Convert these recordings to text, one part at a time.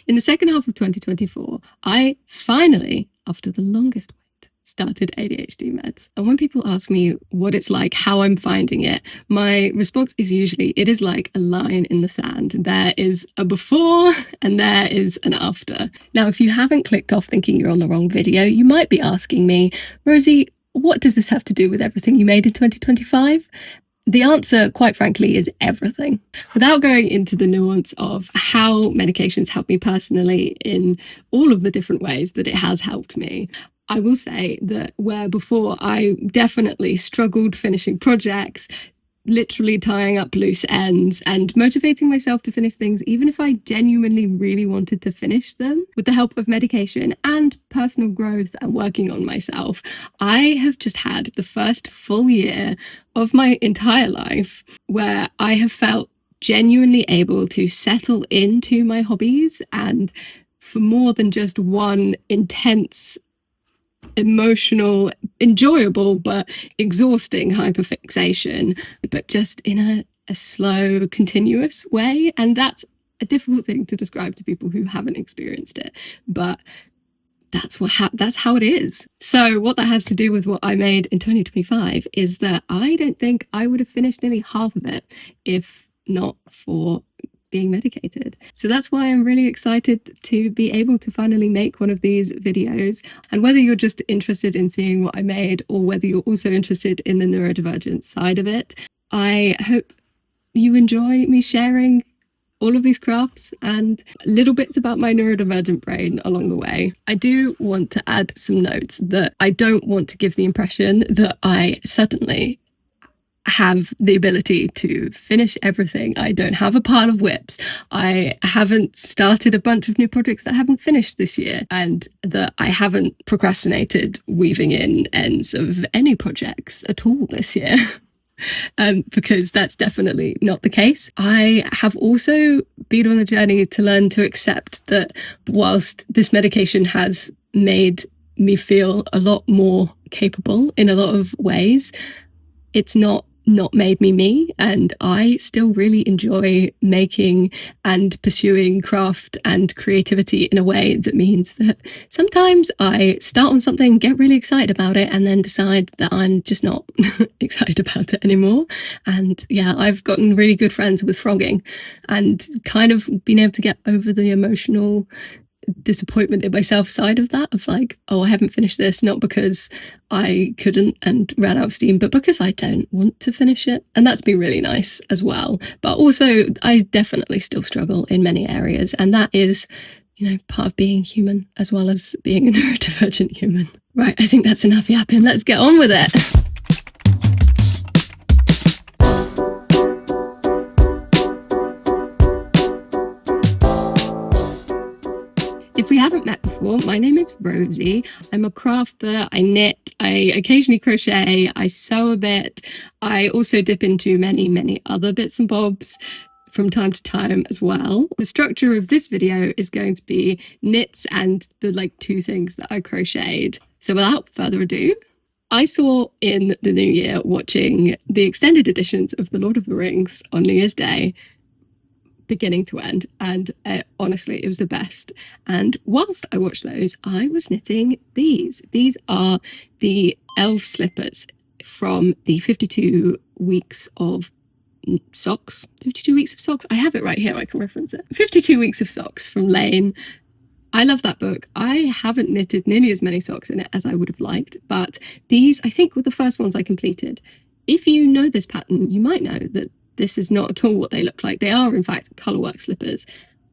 In the second half of 2024, I finally, after the longest wait, started ADHD meds. And when people ask me what it's like, how I'm finding it, my response is usually, it is like a line in the sand. There is a before and there is an after. Now, if you haven't clicked off thinking you're on the wrong video, you might be asking me, Rosie, what does this have to do with everything you made in 2025? The answer, quite frankly, is everything. Without going into the nuance of how medications help me personally in all of the different ways that it has helped me, I will say that where before I definitely struggled finishing projects, literally tying up loose ends and motivating myself to finish things, even if I genuinely really wanted to finish them, with the help of medication and personal growth and working on myself, I have just had the first full year of my entire life where I have felt genuinely able to settle into my hobbies, and for more than just one intense, emotional, enjoyable but exhausting hyperfixation, but just in a slow, continuous way. And that's a difficult thing to describe to people who haven't experienced it, but that's how it is. So what that has to do with what I made in 2025 is that I don't think I would have finished nearly half of it if not for being medicated. So that's why I'm really excited to be able to finally make one of these videos. And whether you're just interested in seeing what I made, or whether you're also interested in the neurodivergent side of it, I hope you enjoy me sharing all of these crafts and little bits about my neurodivergent brain along the way. I do want to add some notes that I don't want to give the impression that I suddenly have the ability to finish everything. I don't have a pile of whips. I haven't started a bunch of new projects that haven't finished this year, and that I haven't procrastinated weaving in ends of any projects at all this year. Because that's definitely not the case. I have also been on a journey to learn to accept that whilst this medication has made me feel a lot more capable in a lot of ways, it's not made me, and I still really enjoy making and pursuing craft and creativity in a way that means that sometimes I start on something, get really excited about it, and then decide that I'm just not excited about it anymore. And yeah, I've gotten really good friends with frogging and kind of been able to get over the emotional disappointment in myself side of that, of like, oh, I haven't finished this, not because I couldn't and ran out of steam, but because I don't want to finish it. And that's been really nice as well. But also I definitely still struggle in many areas, and that is, you know, part of being human as well as being a neurodivergent human. Right, I think that's enough yapping. Let's get on with it. If we haven't met before, my name is Rosie. I'm a crafter. I knit, I occasionally crochet, I sew a bit. I also dip into many other bits and bobs from time to time as well. The structure of this video is going to be knits and the two things that I crocheted. So without further ado, I saw in the new year watching the extended editions of The Lord of the Rings on New Year's Day, beginning to end, and honestly, it was the best. And whilst I watched those, I was knitting these. These are the Elve Slippers from the 52 weeks of socks. 52 weeks of socks? I have it right here, I can reference it. 52 weeks of socks from Lane. I love that book. I haven't knitted nearly as many socks in it as I would have liked, but these, I think, were the first ones I completed. If you know this pattern, you might know that this is not at all what they look like. They are, in fact, colourwork slippers.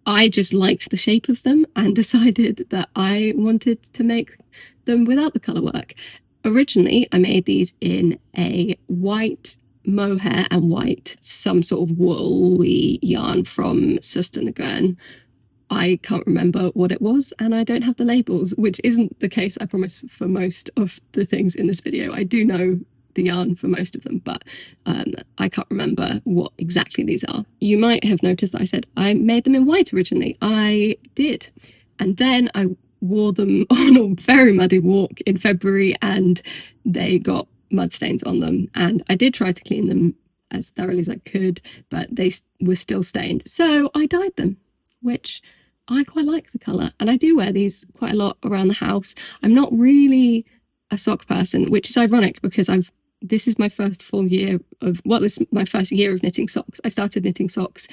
I just liked the shape of them and decided that I wanted to make them without the colourwork. Originally, I made these in a white mohair and white, some sort of woolly yarn from Sustainagran. I can't remember what it was, and I don't have the labels, which isn't the case, I promise, for most of the things in this video. I do know the yarn for most of them, but I can't remember what exactly these are. You might have noticed that I said I made them in white originally. I did. And then I wore them on a very muddy walk in February, and they got mud stains on them. And I did try to clean them as thoroughly as I could, but they were still stained. So I dyed them, which I quite like the colour, and I do wear these quite a lot around the house. I'm not really a sock person, which is ironic because this is my first full year of, well, this is my first year of knitting socks. I started knitting socks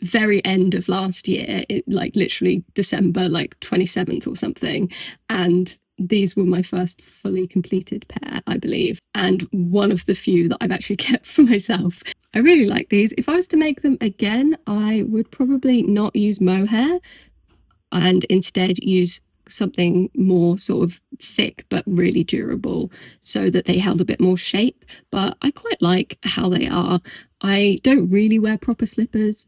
very end of last year, like literally December, like 27th or something. And these were my first fully completed pair, I believe, and one of the few that I've actually kept for myself. I really like these. If I was to make them again, I would probably not use mohair and instead use something more sort of thick but really durable so that they held a bit more shape. But I quite like how they are. I don't really wear proper slippers,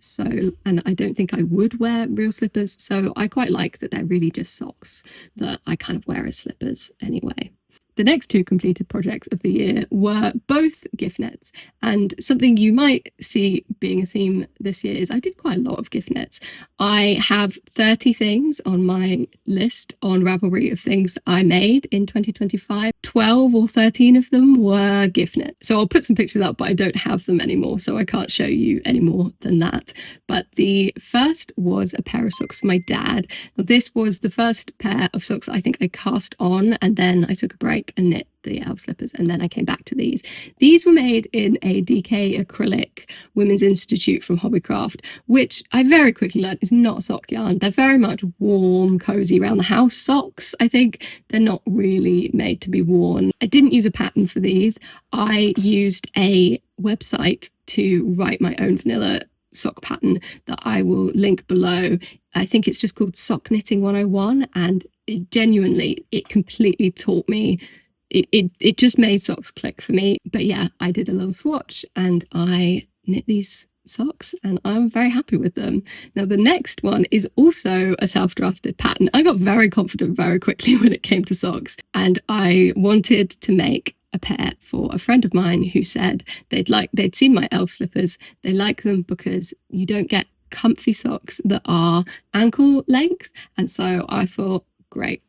and I don't think I would wear real slippers, so I quite like that they're really just socks that I kind of wear as slippers anyway. The next two completed projects of the year were both gift nets, and something you might see being a theme this year is I did quite a lot of gift nets. I have 30 things on my list on Ravelry of things that I made in 2025. 12 or 13 of them were gift nets. So I'll put some pictures up, but I don't have them anymore, so I can't show you any more than that. But the first was a pair of socks for my dad. This was the first pair of socks I think I cast on, and then I took a break and knit the Elve Slippers, and then I came back to these. These were made in a DK acrylic Women's Institute from Hobbycraft, which I very quickly learned is not sock yarn. They're very much warm, cozy around the house socks. I think they're not really made to be worn. I didn't use a pattern for these. I used a website to write my own vanilla sock pattern that I will link below. I think it's just called Sock Knitting 101, and it completely taught me. It just made socks click for me. But yeah, I did a little swatch and I knit these socks and I'm very happy with them. Now the next one is also a self-drafted pattern. I got very confident very quickly when it came to socks, and I wanted to make a pair for a friend of mine who said they'd seen my Elve Slippers. They like them because you don't get comfy socks that are ankle length, and so I thought, great,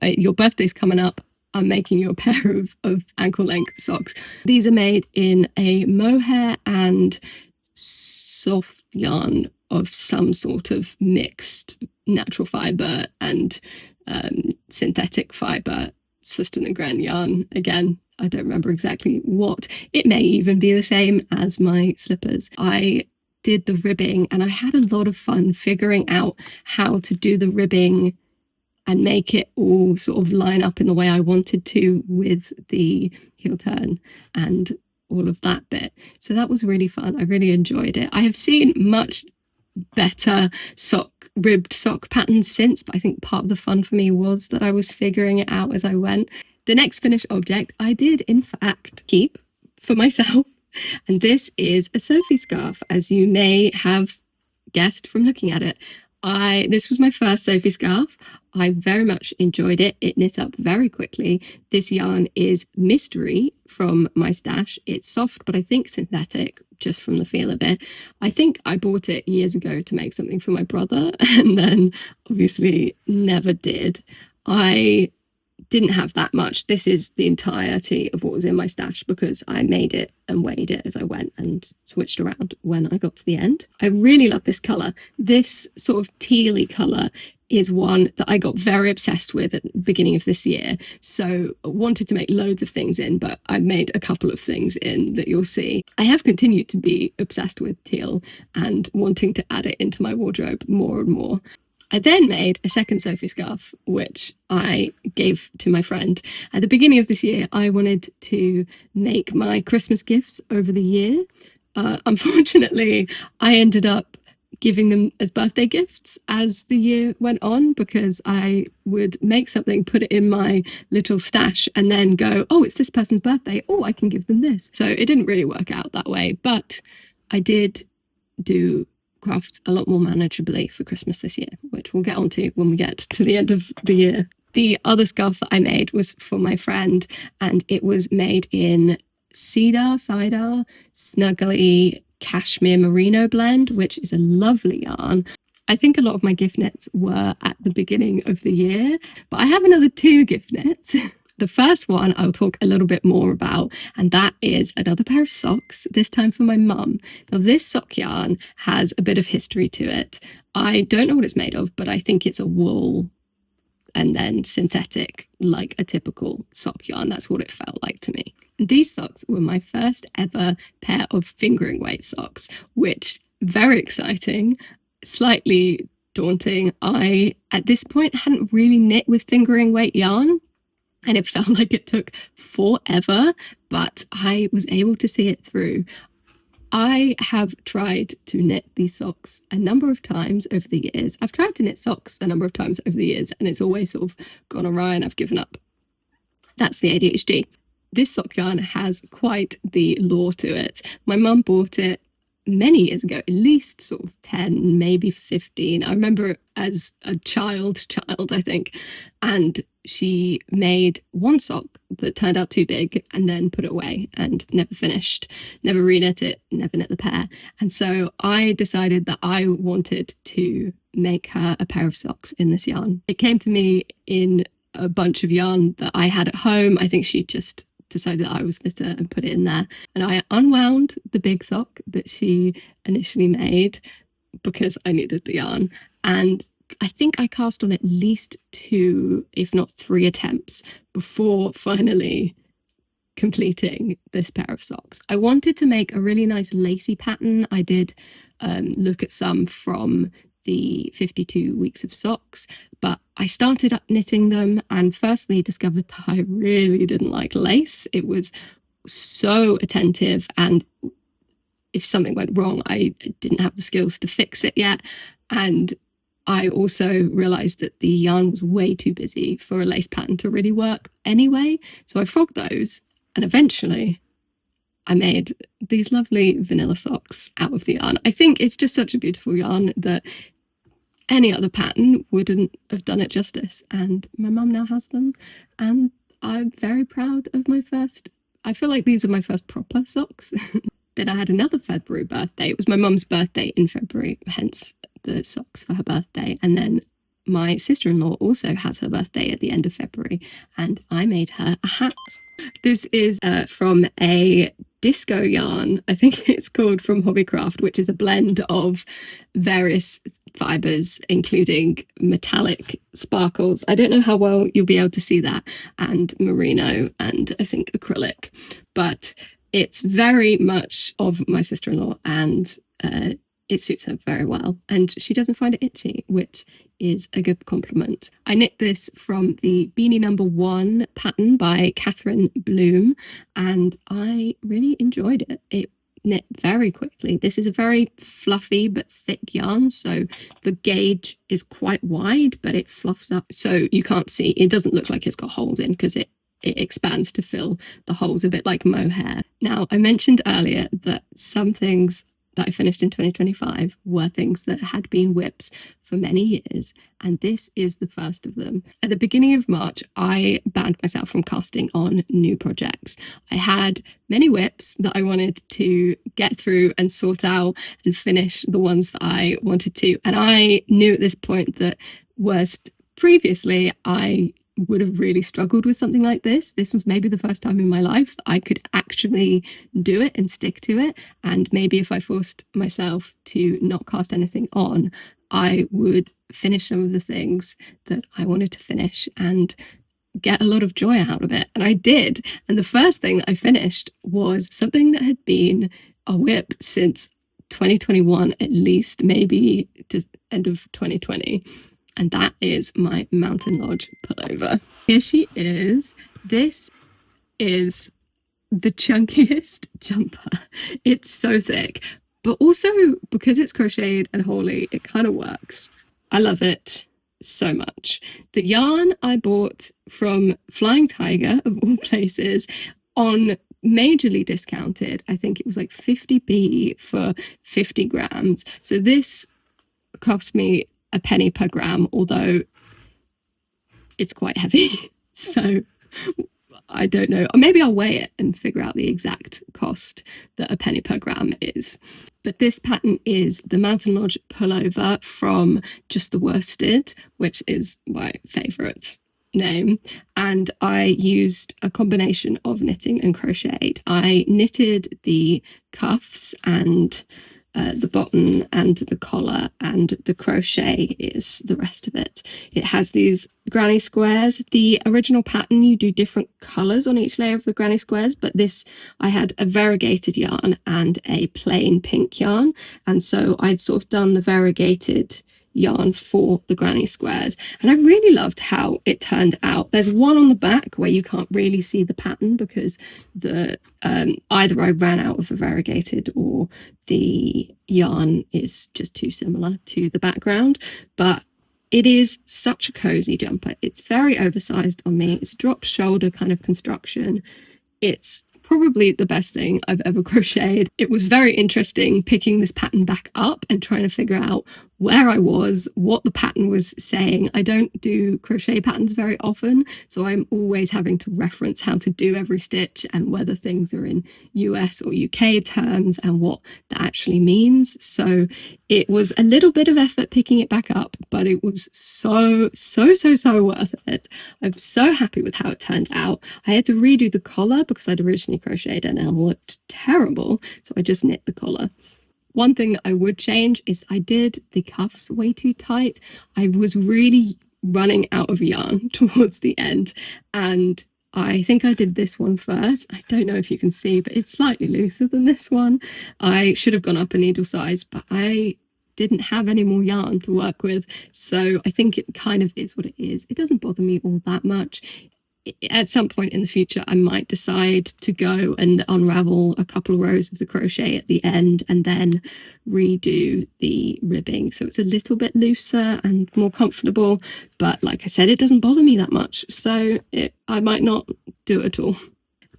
your birthday's coming up, I'm making you a pair of ankle length socks. These are made in a mohair and soft yarn of some sort of mixed natural fibre and synthetic fibre, Sustan and Gren yarn. Again, I don't remember exactly what. It may even be the same as my slippers. I did the ribbing and I had a lot of fun figuring out how to do the ribbing and make it all sort of line up in the way I wanted to with the heel turn and all of that bit. So that was really fun. I really enjoyed it. I have seen much better ribbed sock patterns since, but I think part of the fun for me was that I was figuring it out as I went. The next finished object I did in fact keep for myself, and this is a Sophie scarf, as you may have guessed from looking at it. This was my first Sophie scarf. I very much enjoyed it. It knit up very quickly. This yarn is Mystery from my stash. It's soft, but I think synthetic, just from the feel of it. I think I bought it years ago to make something for my brother, and then obviously never did. I didn't have that much. This is the entirety of what was in my stash because I made it and weighed it as I went and switched around when I got to the end. I really love this colour. This sort of tealy colour is one that I got very obsessed with at the beginning of this year. So I wanted to make loads of things in, but I made a couple of things in that you'll see. I have continued to be obsessed with teal and wanting to add it into my wardrobe more and more. I then made a second Sophie scarf, which I gave to my friend. At the beginning of this year, I wanted to make my Christmas gifts over the year. Unfortunately, I ended up giving them as birthday gifts as the year went on, because I would make something, put it in my little stash, and then go, oh, it's this person's birthday. Oh, I can give them this. So it didn't really work out that way, but I did do crafts a lot more manageably for Christmas this year, which we'll get onto when we get to the end of the year. The other scarf that I made was for my friend, and it was made in cider, snuggly cashmere merino blend, which is a lovely yarn. I think a lot of my gift nets were at the beginning of the year, but I have another 2 gift nets. The first one I'll talk a little bit more about, and that is another pair of socks, this time for my mum. Now, this sock yarn has a bit of history to it. I don't know what it's made of, but I think it's a wool and then synthetic, like a typical sock yarn. That's what it felt like to me. These socks were my first ever pair of fingering weight socks, which, very exciting, slightly daunting. I, at this point, hadn't really knit with fingering weight yarn, and it felt like it took forever, but I was able to see it through. I have tried to knit these socks a number of times over the years. I've tried to knit socks a number of times over the years, and it's always sort of gone awry and I've given up. That's the ADHD. This sock yarn has quite the lore to it. My mum bought it many years ago, at least sort of 10, maybe 15. I remember as a child, I think, and she made one sock that turned out too big and then put it away and never finished, never reknit it, never knit the pair. And so I decided that I wanted to make her a pair of socks in this yarn. It came to me in a bunch of yarn that I had at home. I think she just decided that I was knitter and put it in there. And I unwound the big sock that she initially made because I needed the yarn. And I think I cast on at least 2, if not 3 attempts before finally completing this pair of socks. I wanted to make a really nice lacy pattern. I did look at some from the 52 weeks of socks, but I started up knitting them and firstly discovered that I really didn't like lace. It was so attentive, and if something went wrong, I didn't have the skills to fix it yet. And I also realized that the yarn was way too busy for a lace pattern to really work anyway. So I frogged those, and eventually I made these lovely vanilla socks out of the yarn. I think it's just such a beautiful yarn that any other pattern wouldn't have done it justice. And my mum now has them, and I'm very proud of my first, I feel like these are my first proper socks. Then I had another February birthday. It was my mum's birthday in February, hence the socks for her birthday. And then my sister-in-law also has her birthday at the end of February, and I made her a hat. This is from a disco yarn, I think it's called, from Hobbycraft, which is a blend of various fibres, including metallic sparkles. I don't know how well you'll be able to see that, and merino, and I think acrylic, but it's very much of my sister-in-law, and it suits her very well, and she doesn't find it itchy, which is a good compliment. I knit this from the Beanie No.1 pattern by Catherine Bloom, and I really enjoyed it. It knit very quickly. This is a very fluffy but thick yarn, so the gauge is quite wide, but it fluffs up so you can't see. It doesn't look like it's got holes in because it expands to fill the holes, a bit like mohair. Now, I mentioned earlier that some things that I finished in 2025 were things that had been whips for many years, and this is the first of them. At the beginning of March, I banned myself from casting on new projects. I had many whips that I wanted to get through and sort out and finish the ones that I wanted to, and I knew at this point that worst previously I would have really struggled with something like this. This was maybe the first time in my life that I could actually do it and stick to it. And maybe if I forced myself to not cast anything on, I would finish some of the things that I wanted to finish and get a lot of joy out of it. And I did. And the first thing that I finished was something that had been a whip since 2021, at least, maybe to end of 2020. And that is my Mountain Lodge pullover. Here she is. This is the chunkiest jumper. It's so thick, but also because it's crocheted and holey, it kind of works. I love it so much. The yarn I bought from Flying Tiger, of all places, on majorly discounted. I think it was like 50p for 50 grams. So this cost me a penny per gram, although it's quite heavy. So I don't know. Or maybe I'll weigh it and figure out the exact cost that a penny per gram is. But this pattern is the Mountain Lodge pullover from Just the Worsted, which is my favourite name, and I used a combination of knitting and crocheted. I knitted the cuffs and the button and the collar, and the crochet is the rest of it. It has these granny squares. The original pattern, you do different colours on each layer of the granny squares, but this, I had a variegated yarn and a plain pink yarn, and so I'd sort of done the variegated yarn for the granny squares, and I really loved how it turned out. There's one on the back where you can't really see the pattern because the either I ran out of the variegated or the yarn is just too similar to the background, but it is such a cozy jumper. It's very oversized on me. It's a drop shoulder kind of construction. It's probably the best thing I've ever crocheted. It was very interesting picking this pattern back up and trying to figure out where I was, what the pattern was saying. I don't do crochet patterns very often, so I'm always having to reference how to do every stitch and whether things are in US or UK terms and what that actually means. So it was a little bit of effort picking it back up, but it was so worth it. I'm so happy with how it turned out. I had to redo the collar because I'd originally crocheted and it looked terrible, so I just knit the collar. One thing that I would change is I did the cuffs way too tight. I was really running out of yarn towards the end, and I think I did this one first. I don't know if you can see, but it's slightly looser than this one. I should have gone up a needle size, but I didn't have any more yarn to work with, so I think it kind of is what it is. It doesn't bother me all that much. At some point in the future, I might decide to go and unravel a couple of rows of the crochet at the end and then redo the ribbing so it's a little bit looser and more comfortable. But like I said, it doesn't bother me that much, so I might not do it at all.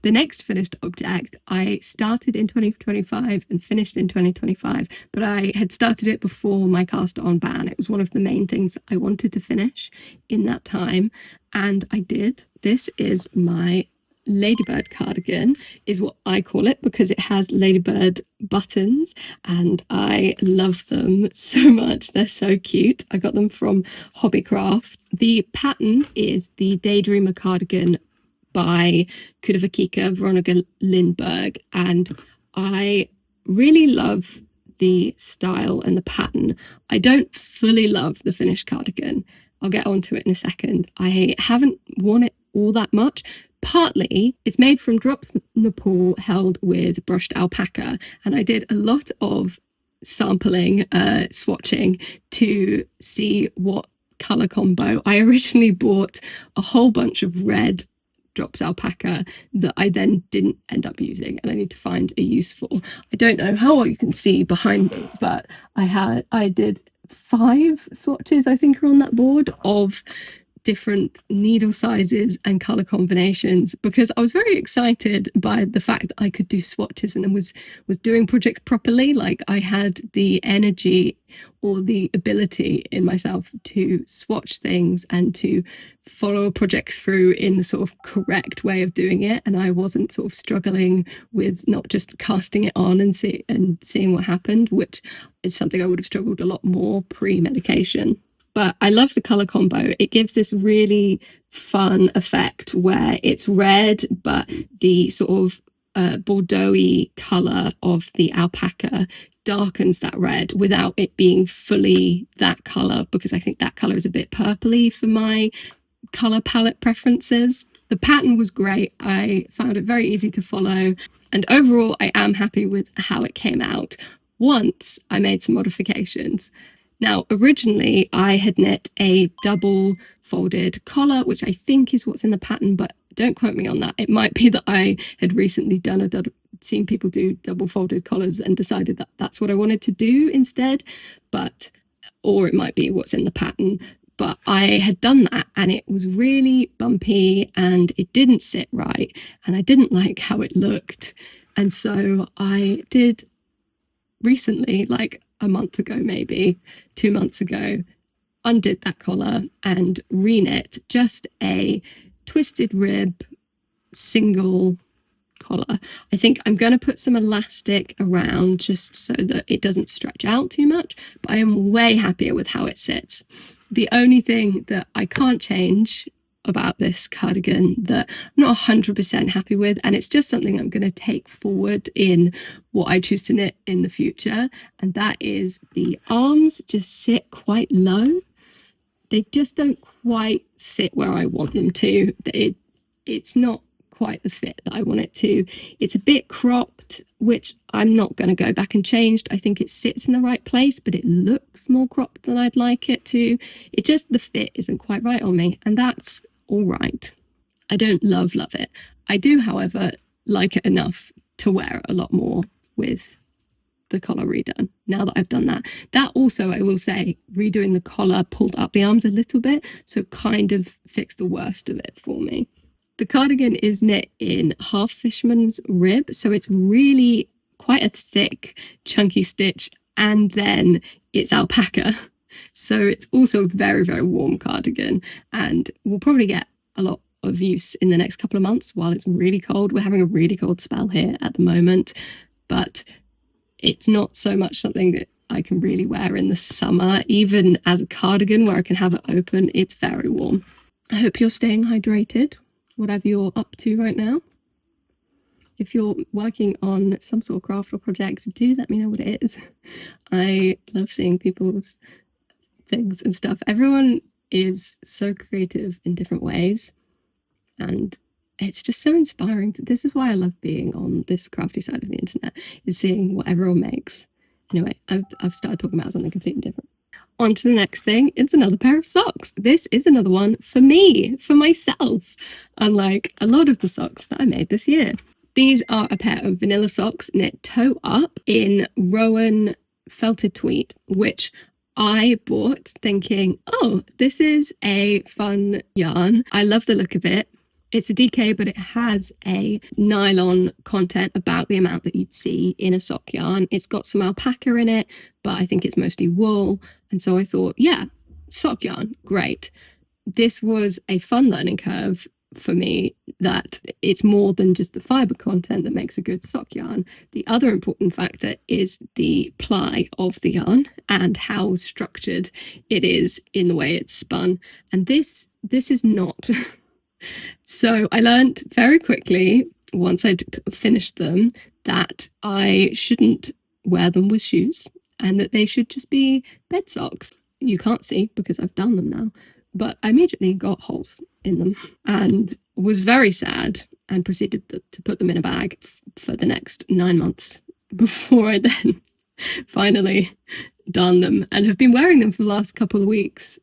The next finished object I started in 2025 and finished in 2025, but I had started it before my cast on ban. It was one of the main things I wanted to finish in that time, and I did. This is my ladybird cardigan, is what I call it, because it has ladybird buttons and I love them so much. They're so cute. I got them from Hobbycraft. The pattern is the Daydreamer cardigan by Kudavakika Veronica Lindberg, and I really love the style and the pattern. I don't fully love the finished cardigan. I'll get onto it in a second. I haven't worn it all that much. Partly, it's made from drops in the pool held with brushed alpaca, and I did a lot of sampling, swatching to see what colour combo. I originally bought a whole bunch of red drops alpaca that I then didn't end up using, and I need to find a use for. I don't know how well you can see behind me, but I did 5 swatches, I think, are on that board, of different needle sizes and color combinations, because I was very excited by the fact that I could do swatches and was doing projects properly. Like, I had the energy or the ability in myself to swatch things and to follow projects through in the sort of correct way of doing it, and I wasn't sort of struggling with not just casting it on and seeing what happened, which is something I would have struggled a lot more pre-medication. But I love the colour combo. It gives this really fun effect where it's red, but the sort of Bordeaux-y colour of the alpaca darkens that red without it being fully that colour, because I think that colour is a bit purpley for my colour palette preferences. The pattern was great. I found it very easy to follow, and overall I am happy with how it came out. Once I made some modifications. Now, originally I had knit a double folded collar, which I think is what's in the pattern, but don't quote me on that. It might be that I had recently seen people do double folded collars and decided that that's what I wanted to do instead, or it might be what's in the pattern. But I had done that and it was really bumpy and it didn't sit right and I didn't like how it looked. And so I did recently, like a month ago, maybe 2 months ago, undid that collar and reknit just a twisted rib single collar. I think I'm going to put some elastic around just so that it doesn't stretch out too much, but I am way happier with how it sits. The only thing that I can't change about this cardigan that I'm not 100% happy with, and it's just something I'm going to take forward in what I choose to knit in the future, and that is the arms just sit quite low. They just don't quite sit where I want them to. It's not quite the fit that I want it to. It's a bit cropped, which I'm not going to go back and change. I think it sits in the right place, but it looks more cropped than I'd like it to. It just, the fit isn't quite right on me, and that's all right. I don't love it. I do, however, like it enough to wear it a lot more with the collar redone. Now that I've done that, also, I will say, redoing the collar pulled up the arms a little bit, so kind of fixed the worst of it for me. The cardigan is knit in half fisherman's rib, so it's really quite a thick, chunky stitch, and then it's alpaca. So it's also a very, very warm cardigan, and we'll probably get a lot of use in the next couple of months while it's really cold. We're having a really cold spell here at the moment, but it's not so much something that I can really wear in the summer. Even as a cardigan where I can have it open, it's very warm. I hope you're staying hydrated, whatever you're up to right now. If you're working on some sort of craft or project, do let me know what it is. I love seeing people's things and stuff. Everyone is so creative in different ways, and it's just so inspiring. This is why I love being on this crafty side of the internet, is seeing what everyone makes. Anyway, I've started talking about something completely different. On to the next thing. It's another pair of socks. This is another one for me, for myself, unlike a lot of the socks that I made this year. These are a pair of vanilla socks knit toe up in Rowan felted tweed, which I bought thinking, oh, this is a fun yarn. I love the look of it. It's a DK, but it has a nylon content about the amount that you'd see in a sock yarn. It's got some alpaca in it, but I think it's mostly wool. And so I thought, yeah, sock yarn, great. This was a fun learning curve for me, that it's more than just the fibre content that makes a good sock yarn. The other important factor is the ply of the yarn and how structured it is in the way it's spun. And this is not. So I learned very quickly, once I'd finished them, that I shouldn't wear them with shoes and that they should just be bed socks. You can't see because I've done them now, but I immediately got holes in them and was very sad and proceeded to put them in a bag for the next 9 months before I then finally done them, and have been wearing them for the last couple of weeks,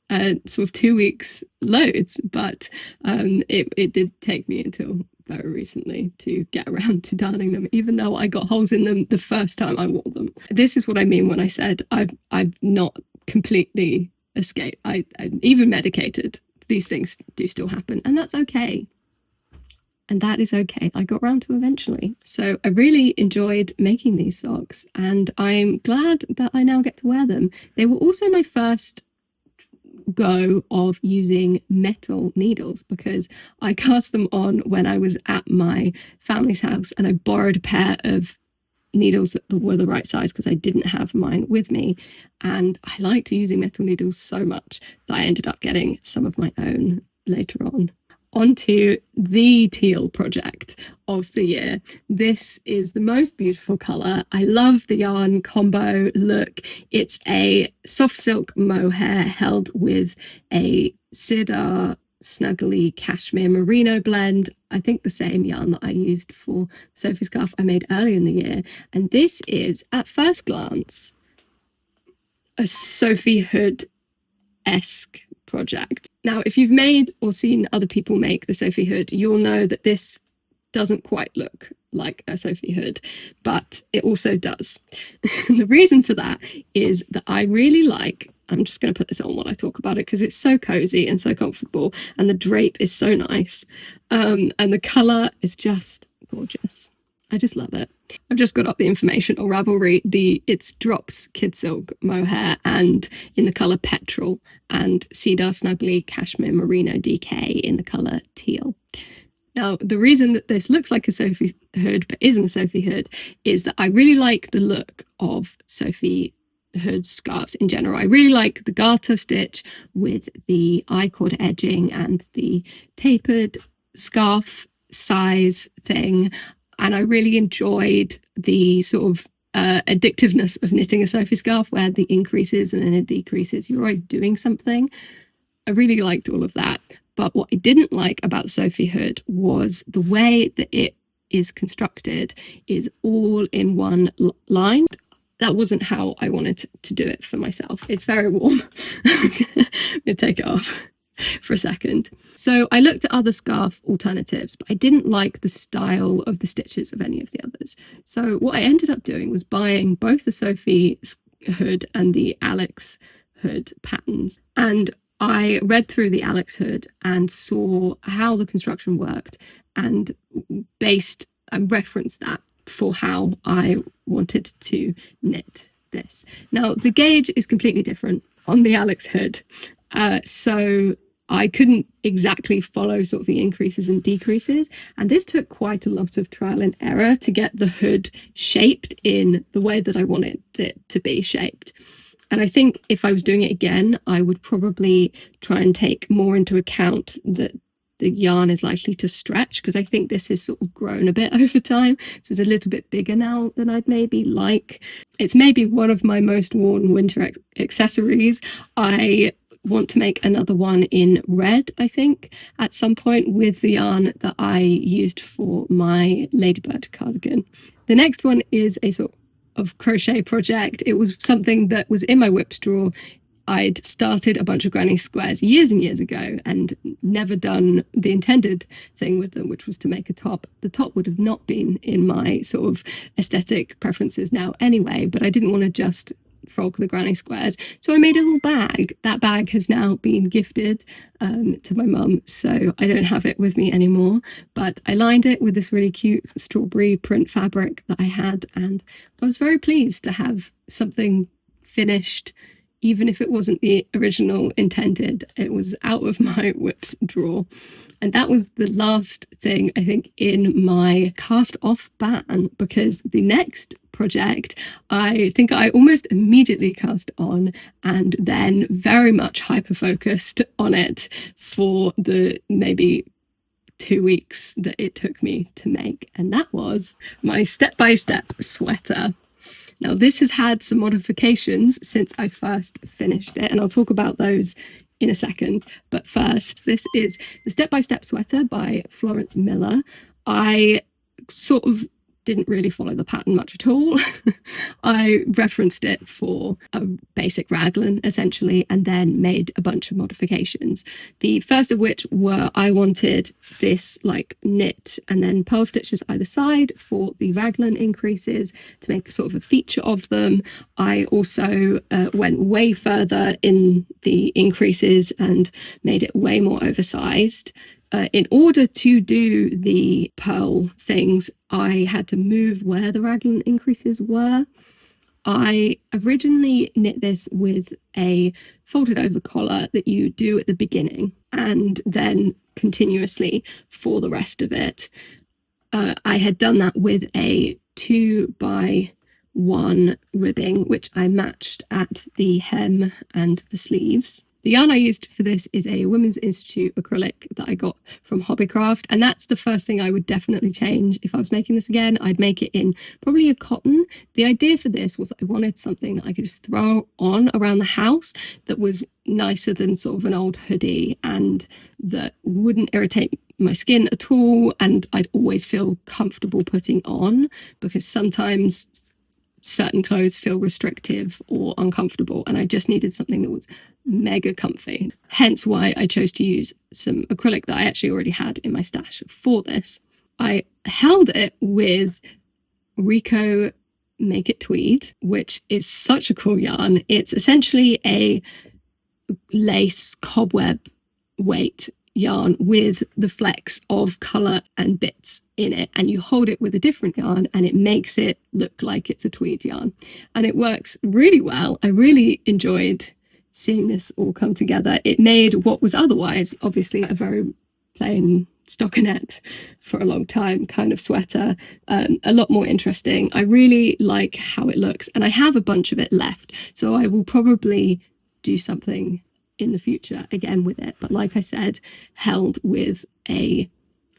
sort of 2 weeks loads, but it did take me until very recently to get around to darning them, even though I got holes in them the first time I wore them. This is what I mean when I said I've not completely escaped. I even medicated. These things do still happen, and that's okay. And that is okay. I got around to eventually. So I really enjoyed making these socks, and I'm glad that I now get to wear them. They were also my first go of using metal needles, because I cast them on when I was at my family's house, and I borrowed a pair of needles that were the right size because I didn't have mine with me. And I liked using metal needles so much that I ended up getting some of my own later on. Onto the teal project of the year. This is the most beautiful colour. I love the yarn combo look. It's a soft silk mohair held with a cedar snuggly cashmere merino blend. I think the same yarn that I used for Sophie scarf I made earlier in the year. And this is, at first glance, a Sophie hood-esque project. Now, if you've made or seen other people make the Sophie hood, you'll know that this doesn't quite look like a Sophie hood, but it also does. And the reason for that is that I really like, I'm just going to put this on while I talk about it because it's so cozy and so comfortable, and the drape is so nice, and the colour is just gorgeous. I just love it. I've just got up the information on Ravelry. It's Drops Kid Silk Mohair, and in the colour Petrol, and Cedar Snuggly Cashmere Merino DK in the colour Teal. Now, the reason that this looks like a Sophie hood but isn't a Sophie hood is that I really like the look of Sophie hood scarves in general. I really like the garter stitch with the I-cord edging and the tapered scarf size thing. And I really enjoyed the sort of addictiveness of knitting a Sophie scarf, where the increases and then it decreases. You're always doing something. I really liked all of that. But what I didn't like about Sophie hood was the way that it is constructed is all in one line. That wasn't how I wanted to do it for myself. It's very warm. I'm gonna take it off for a second. So I looked at other scarf alternatives, but I didn't like the style of the stitches of any of the others. So what I ended up doing was buying both the Sophie hood and the Alex hood patterns. And I read through the Alex hood and saw how the construction worked and referenced that for how I wanted to knit this. Now, the gauge is completely different on the Alex hood. So I couldn't exactly follow sort of the increases and decreases. And this took quite a lot of trial and error to get the hood shaped in the way that I wanted it to be shaped. And I think if I was doing it again, I would probably try and take more into account that the yarn is likely to stretch, because I think this has sort of grown a bit over time. So it's a little bit bigger now than I'd maybe like. It's maybe one of my most worn winter accessories. I want to make another one in red, I think, at some point with the yarn that I used for my Ladybird cardigan. The next one is a sort of crochet project. It was something that was in my whip straw. I'd started a bunch of granny squares years and years ago and never done the intended thing with them, which was to make a top. The top would have not been in my sort of aesthetic preferences now anyway, but I didn't want to just frog the granny squares. So I made a little bag. That bag has now been gifted to my mum, so I don't have it with me anymore. But I lined it with this really cute strawberry print fabric that I had, and I was very pleased to have something finished. Even if it wasn't the original intended, it was out of my whips drawer. And that was the last thing, I think, in my cast off ban, because the next project, I think I almost immediately cast on and then very much hyper focused on it for the maybe 2 weeks that it took me to make. And that was my step-by-step sweater. Now, this has had some modifications since I first finished it, and I'll talk about those in a second. But first, this is the Step-by-Step Sweater by Florence Miller. I sort of didn't really follow the pattern much at all. I referenced it for a basic raglan, essentially, and then made a bunch of modifications. The first of which were I wanted this like knit and then pearl stitches either side for the raglan increases to make sort of a feature of them. I also went way further in the increases and made it way more oversized. In order to do the pearl things, I had to move where the raglan increases were. I originally knit this with a folded over collar that you do at the beginning and then continuously for the rest of it. I had done that with a 2x1 ribbing, which I matched at the hem and the sleeves. The yarn I used for this is a Women's Institute acrylic that I got from Hobbycraft, and that's the first thing I would definitely change. If I was making this again, I'd make it in probably a cotton. The idea for this was I wanted something that I could just throw on around the house that was nicer than sort of an old hoodie and that wouldn't irritate my skin at all, and I'd always feel comfortable putting on, because sometimes certain clothes feel restrictive or uncomfortable, and I just needed something that was mega comfy. Hence why I chose to use some acrylic that I actually already had in my stash for this. I held it with Rico Make It Tweed, which is such a cool yarn. It's essentially a lace cobweb weight yarn with the flecks of colour and bits in it, and you hold it with a different yarn and it makes it look like it's a tweed yarn, and it works really well. I really enjoyed seeing this all come together. It made what was otherwise obviously a very plain stockinette for a long time kind of sweater. A lot more interesting. I really like how it looks, and I have a bunch of it left, so I will probably do something in the future again with it, but like I said, held with a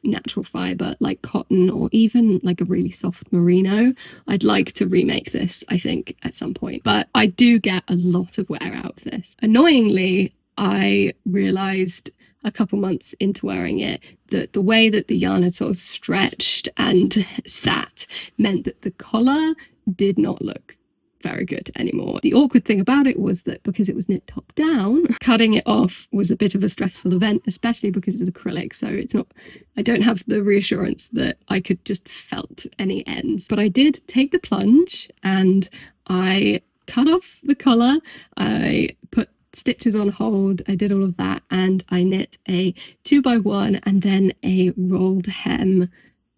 natural fiber like cotton or even like a really soft merino. I'd like to remake this, I think, at some point, but I do get a lot of wear out of this. Annoyingly, I realized a couple months into wearing it that the way that the yarn had sort of stretched and sat meant that the collar did not look very good anymore. The awkward thing about it was that because it was knit top down, cutting it off was a bit of a stressful event, especially because it's acrylic, so it's not, I don't have the reassurance that I could just felt any ends. But I did take the plunge and I cut off the collar, I put stitches on hold, I did all of that, and I knit a 2x1 and then a rolled hem,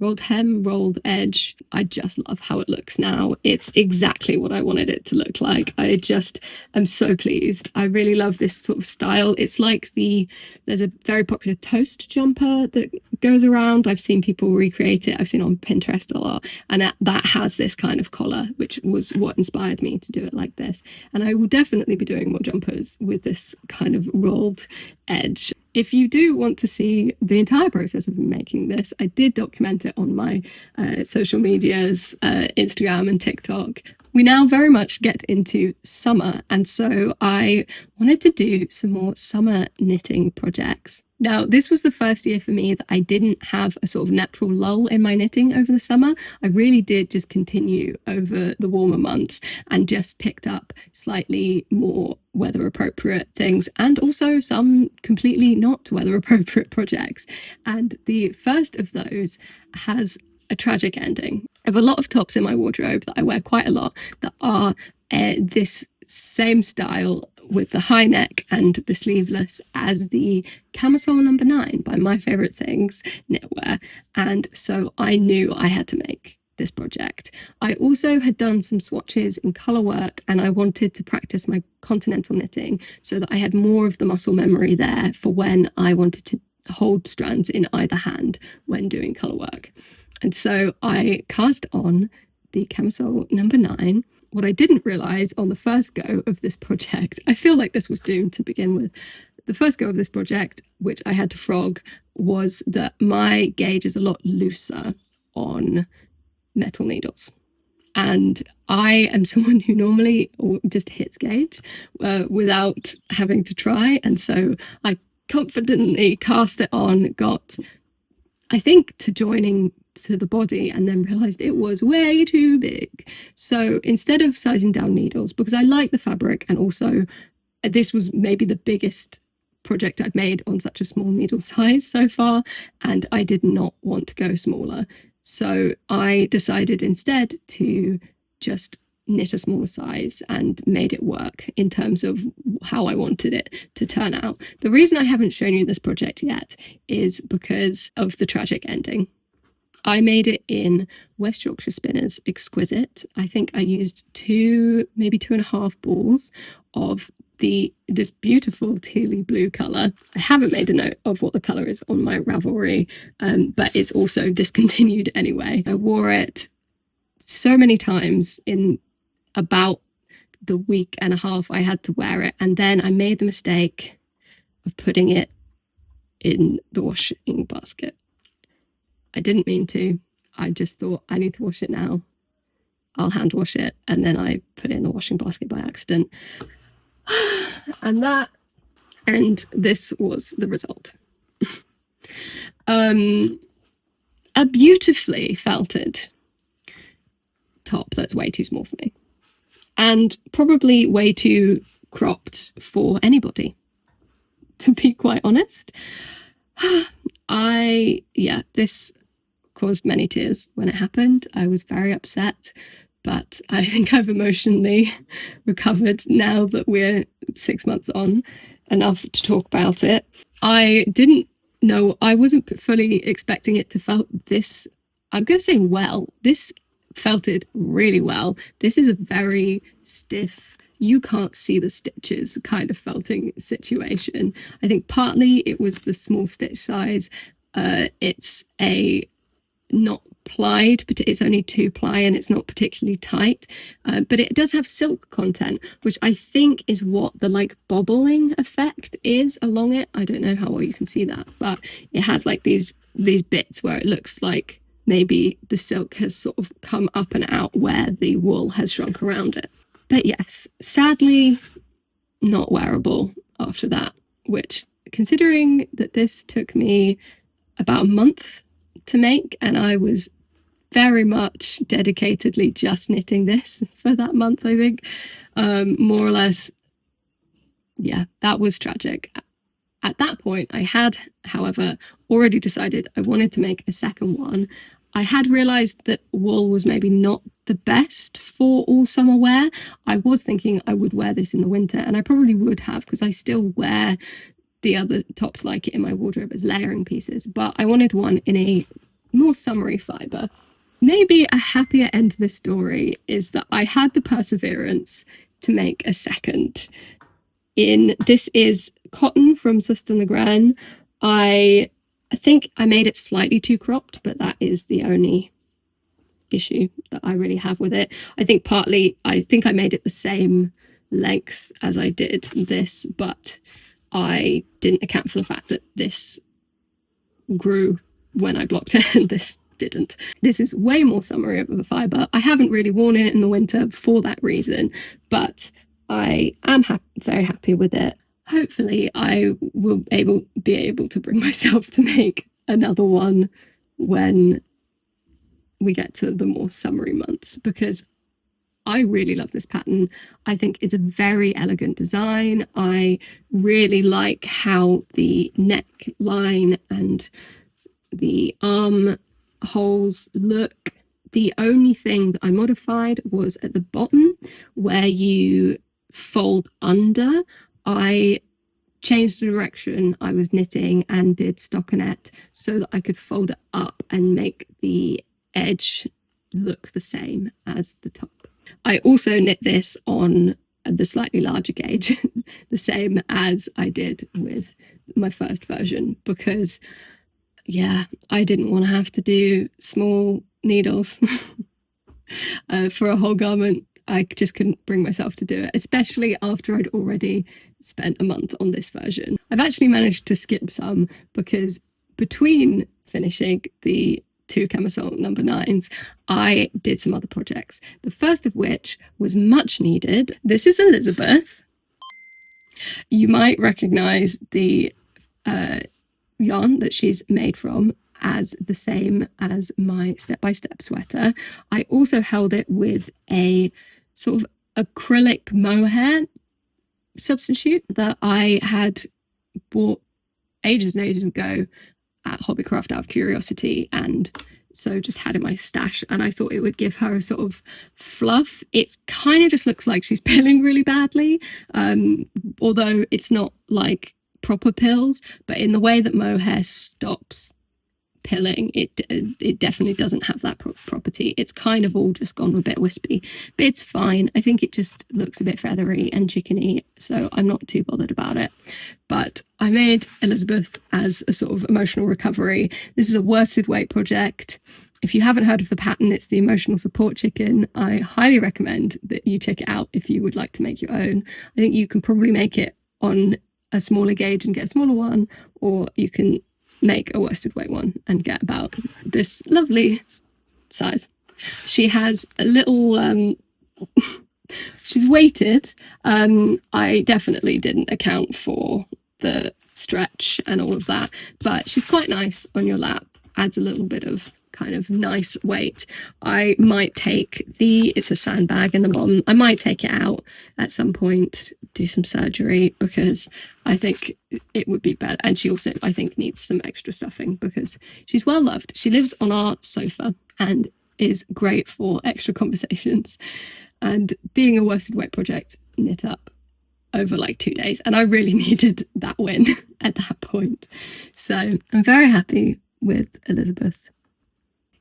rolled edge. I just love how it looks now. It's exactly what I wanted it to look like. I just am so pleased. I really love this sort of style. It's like there's a very popular toast jumper that goes around. I've seen people recreate it. I've seen it on Pinterest a lot, and that has this kind of collar, which was what inspired me to do it like this. And I will definitely be doing more jumpers with this kind of rolled edge. If you do want to see the entire process of making this, I did document it on my social medias, Instagram and TikTok. We now very much get into summer, and so I wanted to do some more summer knitting projects. Now, this was the first year for me that I didn't have a sort of natural lull in my knitting over the summer. I really did just continue over the warmer months and just picked up slightly more weather appropriate things and also some completely not weather appropriate projects. And the first of those has a tragic ending. I have a lot of tops in my wardrobe that I wear quite a lot that are this same style with the high neck and the sleeveless as the Camisole No.9 by My Favourite Things knitwear, and so I knew I had to make this project. I also had done some swatches in colour work, and I wanted to practice my continental knitting so that I had more of the muscle memory there for when I wanted to hold strands in either hand when doing colour work. And so I cast on the Camisole No.9. What I didn't realise on the first go of this project, I feel like this was doomed to begin with. The first go of this project, which I had to frog, was that my gauge is a lot looser on metal needles. And I am someone who normally just hits gauge without having to try. And so I confidently cast it on, got, I think, to joining to the body, and then realized it was way too big. So instead of sizing down needles, because I like the fabric, and also this was maybe the biggest project I've made on such a small needle size so far, and I did not want to go smaller. So I decided instead to just knit a smaller size and made it work in terms of how I wanted it to turn out. The reason I haven't shown you this project yet is because of the tragic ending. I made it in West Yorkshire Spinners Exquisite. I think I used maybe 2.5 balls of this beautiful tealy blue colour. I haven't made a note of what the colour is on my Ravelry, but it's also discontinued anyway. I wore it so many times in about the week and a half I had to wear it, and then I made the mistake of putting it in the washing basket. I didn't mean to. I just thought, I need to wash it now. I'll hand wash it. And then I put it in the washing basket by accident. And this was the result. A beautifully felted top that's way too small for me. And probably way too cropped for anybody, to be quite honest. This caused many tears when it happened. I was very upset, but I think I've emotionally recovered now that we're 6 months on, enough to talk about it. I didn't know, I wasn't fully expecting it to felt this, I'm going to say well, this felted really well. This is a very stiff, you can't see the stitches kind of felting situation. I think partly it was the small stitch size. It's a not plied, but it's only 2-ply and it's not particularly tight, but it does have silk content, which I think is what the like bobbling effect is along it. I don't know how well you can see that, but it has like these bits where it looks like maybe the silk has sort of come up and out where the wool has shrunk around it. But yes, sadly not wearable after that, which, considering that this took me about a month to make and I was very much dedicatedly just knitting this for that month, I think, more or less, yeah, that was tragic. At that point, I had, however, already decided I wanted to make a second one. I had realised that wool was maybe not the best for all summer wear. I was thinking I would wear this in the winter, and I probably would have, because I still wear the other tops like it in my wardrobe as layering pieces, but I wanted one in a more summery fibre. Maybe a happier end to this story is that I had the perseverance to make a second. This is cotton from Sister Legrand. I think I made it slightly too cropped, but that is the only issue that I really have with it. I think partly I made it the same length as I did this, but I didn't account for the fact that this grew when I blocked it and this didn't. This is way more summery of a fibre. I haven't really worn it in the winter for that reason, but I am very happy with it. Hopefully I will be able to bring myself to make another one when we get to the more summery months, because I really love this pattern. I think it's a very elegant design. I really like how the neckline and the arm holes look. The only thing that I modified was at the bottom where you fold under. I changed the direction I was knitting and did stockinette so that I could fold it up and make the edge look the same as the top. I also knit this on the slightly larger gauge, the same as I did with my first version, because yeah, I didn't want to have to do small needles for a whole garment. I just couldn't bring myself to do it, especially after I'd already spent a month on this version. I've actually managed to skip some, because between finishing the 2 Camisole No.9s, I did some other projects. The first of which was much needed. This is Elizabeth. You might recognise the yarn that she's made from as the same as my step-by-step sweater. I also held it with a sort of acrylic mohair substitute that I had bought ages and ages ago at Hobbycraft out of curiosity, and so just had in my stash, and I thought it would give her a sort of fluff. It kind of just looks like she's pilling really badly, although it's not like proper pills, but in the way that mohair stops pilling, it definitely doesn't have that property. It's kind of all just gone a bit wispy, but it's fine. I think it just looks a bit feathery and chickeny, so I'm not too bothered about it. But I made Elizabeth as a sort of emotional recovery. This is a worsted weight project. If you haven't heard of the pattern, it's the Emotional Support Chicken. I highly recommend that you check it out if you would like to make your own. I think you can probably make it on a smaller gauge and get a smaller one, or you can make a worsted weight one and get about this lovely size. She has a little she's weighted. I definitely didn't account for the stretch and all of that, but she's quite nice on your lap, adds a little bit of kind of nice weight. I might take it's a sandbag in the bottom. I might take it out at some point, do some surgery, because I think it would be better. And she also, I think, needs some extra stuffing because she's well loved. She lives on our sofa and is great for extra conversations. And being a worsted weight project, knit up over like 2 days, and I really needed that win at that point. So I'm very happy with Elizabeth.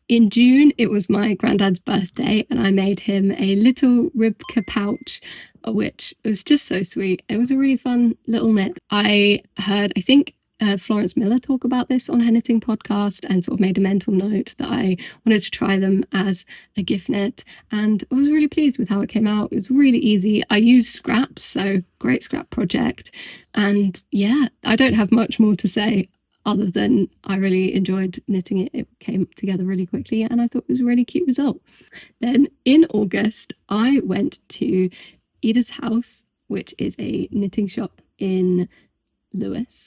In June, it was my granddad's birthday, and I made him a little Rybka pouch, which was just so sweet. It was a really fun little knit. I heard, I think Florence Miller talk about this on her knitting podcast and sort of made a mental note that I wanted to try them as a gift knit, and I was really pleased with how it came out. It was really easy. I used scraps, so great scrap project, and yeah, I don't have much more to say other than I really enjoyed knitting it. It came together really quickly and I thought it was a really cute result. Then in August, I went to Ida's House, which is a knitting shop in Lewis,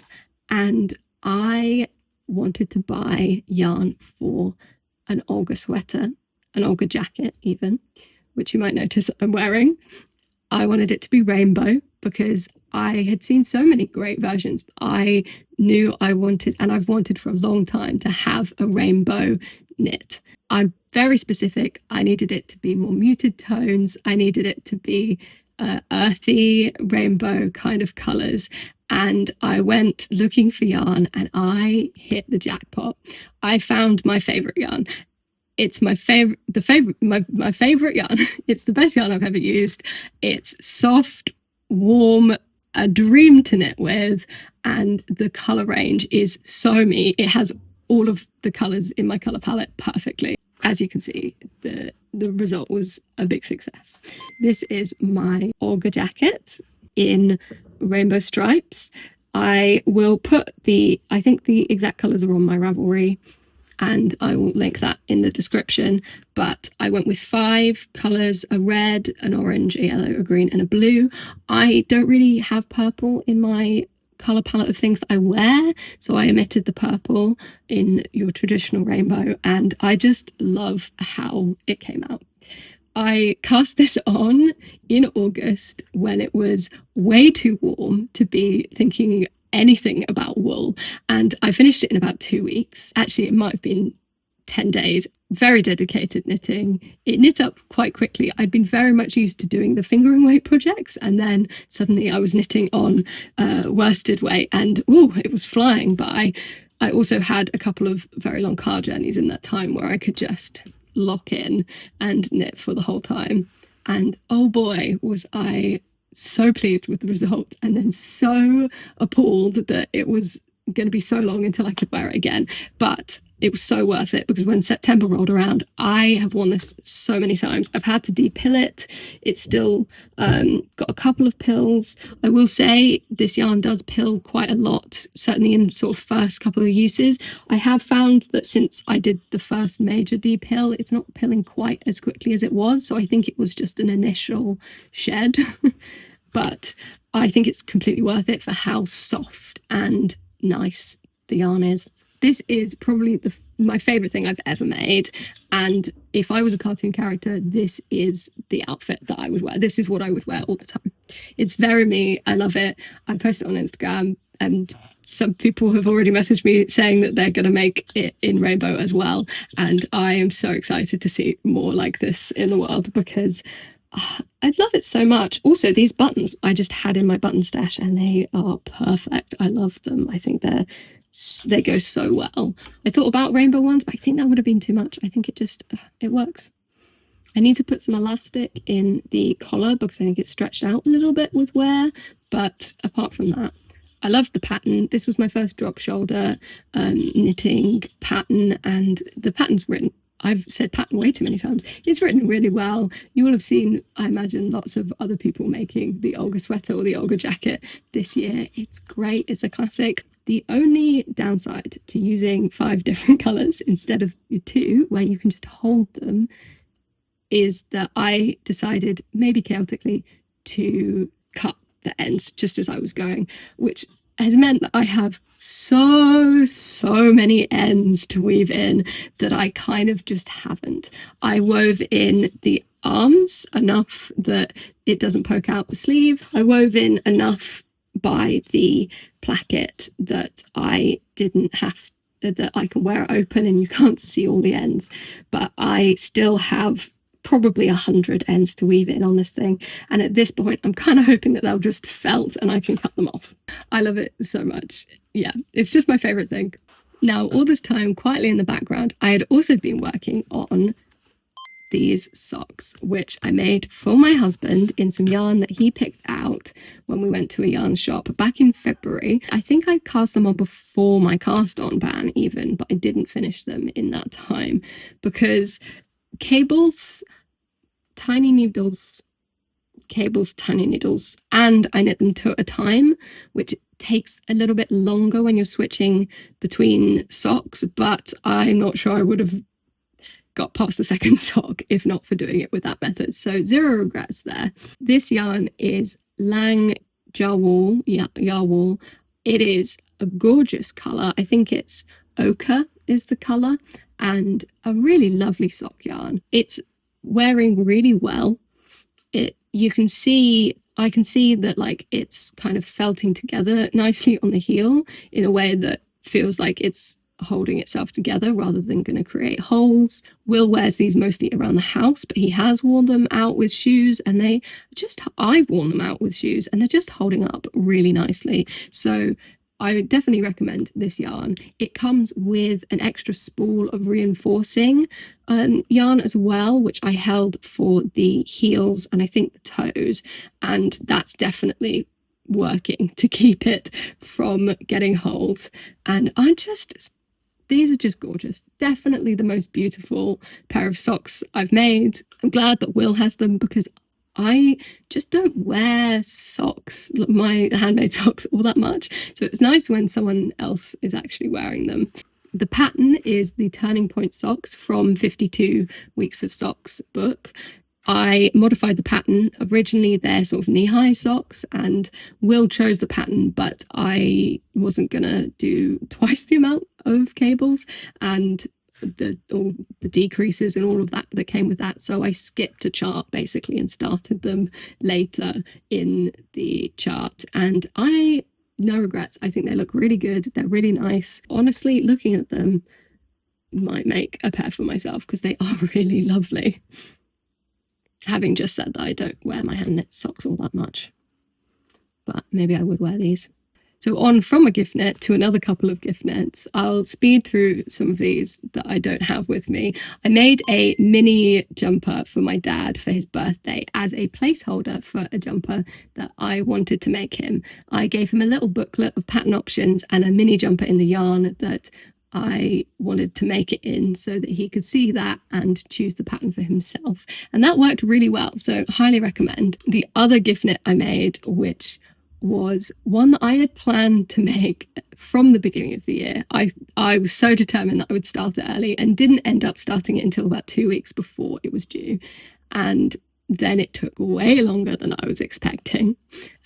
and I wanted to buy yarn for an Olga sweater, an Olga jacket even, which you might notice I'm wearing. I wanted it to be rainbow because I had seen so many great versions. I knew I wanted, and I've wanted for a long time, to have a rainbow knit. I'm very specific. I needed it to be more muted tones. I needed it to be earthy rainbow kind of colours. And I went looking for yarn and I hit the jackpot. I found my favourite yarn. It's my favorite yarn. It's the best yarn I've ever used. It's soft, warm, a dream to knit with, and the colour range is so me. It has all of the colours in my colour palette perfectly. As you can see, the result was a big success. This is my Olga jacket in rainbow stripes. I will put I think the exact colours are on my Ravelry, and I will link that in the description, but I went with 5 colours: a red, an orange, a yellow, a green and a blue. I don't really have purple in my colour palette of things that I wear, so I omitted the purple in your traditional rainbow, and I just love how it came out. I cast this on in August when it was way too warm to be thinking anything about wool, and I finished it in about 2 weeks. Actually, it might have been 10 days. Very dedicated knitting. It knit up quite quickly. I'd been very much used to doing the fingering weight projects, and then suddenly I was knitting on worsted weight, and it was flying by. I also had a couple of very long car journeys in that time where I could just lock in and knit for the whole time. And oh boy, was I so pleased with the result, and then so appalled that it was going to be so long until I could wear it again. But it was so worth it, because when September rolled around, I have worn this so many times. I've had to depill it. It's still got a couple of pills. I will say this yarn does pill quite a lot, certainly in sort of first couple of uses. I have found that since I did the first major depill, it's not pilling quite as quickly as it was. So I think it was just an initial shed. But I think it's completely worth it for how soft and nice the yarn is. This is probably my favourite thing I've ever made, and if I was a cartoon character, this is the outfit that I would wear. This is what I would wear all the time. It's very me. I love it. I post it on Instagram, and some people have already messaged me saying that they're going to make it in rainbow as well, and I am so excited to see more like this in the world, because I love it so much. Also, these buttons I just had in my button stash, and they are perfect. I love them. I think they go so well. I thought about rainbow ones, but I think that would have been too much. I think it works. I need to put some elastic in the collar because I think it's stretched out a little bit with wear, but apart from that, I love the pattern. This was my first drop shoulder knitting pattern, and the pattern's written. I've said pattern way too many times. It's written really well. You will have seen, I imagine, lots of other people making the Olga sweater or the Olga jacket this year. It's great. It's a classic. The only downside to using 5 different colours instead of 2, where you can just hold them, is that I decided, maybe chaotically, to cut the ends just as I was going, which has meant that I have so many ends to weave in that I kind of just haven't. I wove in the arms enough that it doesn't poke out the sleeve. I wove in enough by the placket that I didn't have, that I can wear it open and you can't see all the ends, but I still have probably 100 ends to weave in on this thing, and at this point I'm kind of hoping that they'll just felt and I can cut them off. I love it so much. Yeah, it's just my favorite thing. Now, all this time, quietly in the background, I had also been working on these socks, which I made for my husband in some yarn that he picked out when we went to a yarn shop back in February. I think I cast them on before my cast on ban even, but I didn't finish them in that time because cables, tiny needles, and I knit them to a time, which takes a little bit longer when you're switching between socks, but I'm not sure I would have got past the second sock if not for doing it with that method. So 0 regrets there. This yarn is Lang Jarwal. It is a gorgeous colour. I think it's ochre is the colour, and a really lovely sock yarn. It's wearing really well. I can see that like it's kind of felting together nicely on the heel in a way that feels like it's holding itself together rather than going to create holes. Will wears these mostly around the house, but he has worn them out with shoes, and I've worn them out with shoes, and they're just holding up really nicely. So I would definitely recommend this yarn. It comes with an extra spool of reinforcing yarn as well, which I held for the heels and I think the toes, and that's definitely working to keep it from getting holes. And these are just gorgeous. Definitely the most beautiful pair of socks I've made. I'm glad that Will has them because I just don't wear socks, my handmade socks, all that much. So it's nice when someone else is actually wearing them. The pattern is the Turning Point socks from 52 Weeks of Socks book. I modified the pattern. Originally, they're sort of knee-high socks, and Will chose the pattern, but I wasn't going to do twice the amount of cables and the decreases and all of that came with that. So I skipped a chart basically and started them later in the chart. And no regrets. I think they look really good. They're really nice. Honestly, looking at them might make a pair for myself because they are really lovely. Having just said that I don't wear my hand knit socks all that much, but maybe I would wear these. So on from a gift net to another couple of gift nets. I'll speed through some of these that I don't have with me. I made a mini jumper for my dad for his birthday as a placeholder for a jumper that I wanted to make him. I gave him a little booklet of pattern options and a mini jumper in the yarn that I wanted to make it in so that he could see that and choose the pattern for himself. And that worked really well, so highly recommend. The other gift net I made, which was one that I had planned to make from the beginning of the year. I was so determined that I would start it early and didn't end up starting it until about 2 weeks before it was due. And then it took way longer than I was expecting.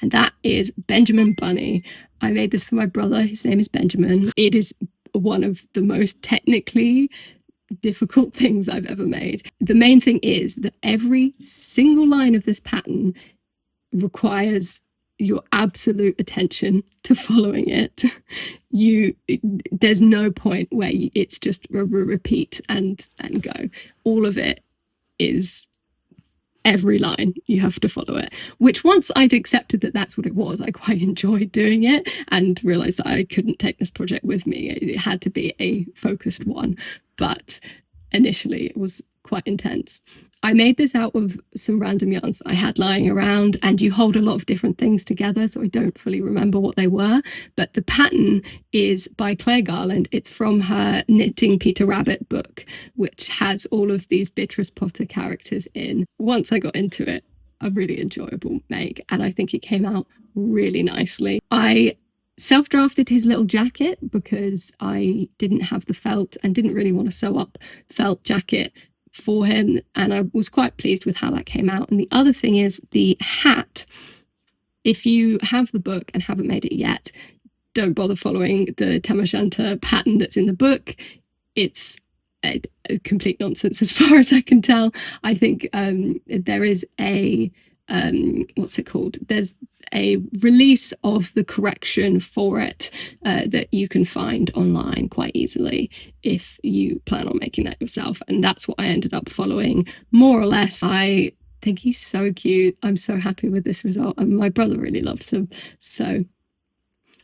And that is Benjamin Bunny. I made this for my brother. His name is Benjamin. It is one of the most technically difficult things I've ever made. The main thing is that every single line of this pattern requires your absolute attention to following it. There's no point where it's just a repeat and go. All of it is every line you have to follow it, which once I'd accepted that that's what it was, I quite enjoyed doing it and realized that I couldn't take this project with me. It had to be a focused one, but initially it was quite intense. I made this out of some random yarns that I had lying around, and you hold a lot of different things together, so I don't fully remember what they were. But the pattern is by Claire Garland. It's from her Knitting Peter Rabbit book, which has all of these Beatrice Potter characters in. Once I got into it, a really enjoyable make, and I think it came out really nicely. I self-drafted his little jacket because I didn't have the felt and didn't really want to sew up felt jacket for him, and I was quite pleased with how that came out. And the other thing is the hat. If you have the book and haven't made it yet, don't bother following the Tamashanta pattern that's in the book. It's a complete nonsense as far as I can tell. I think there is a what's it called? There's a release of the correction for it that you can find online quite easily if you plan on making that yourself. And that's what I ended up following, more or less. I think he's so cute. I'm so happy with this result, and my brother really loves him. So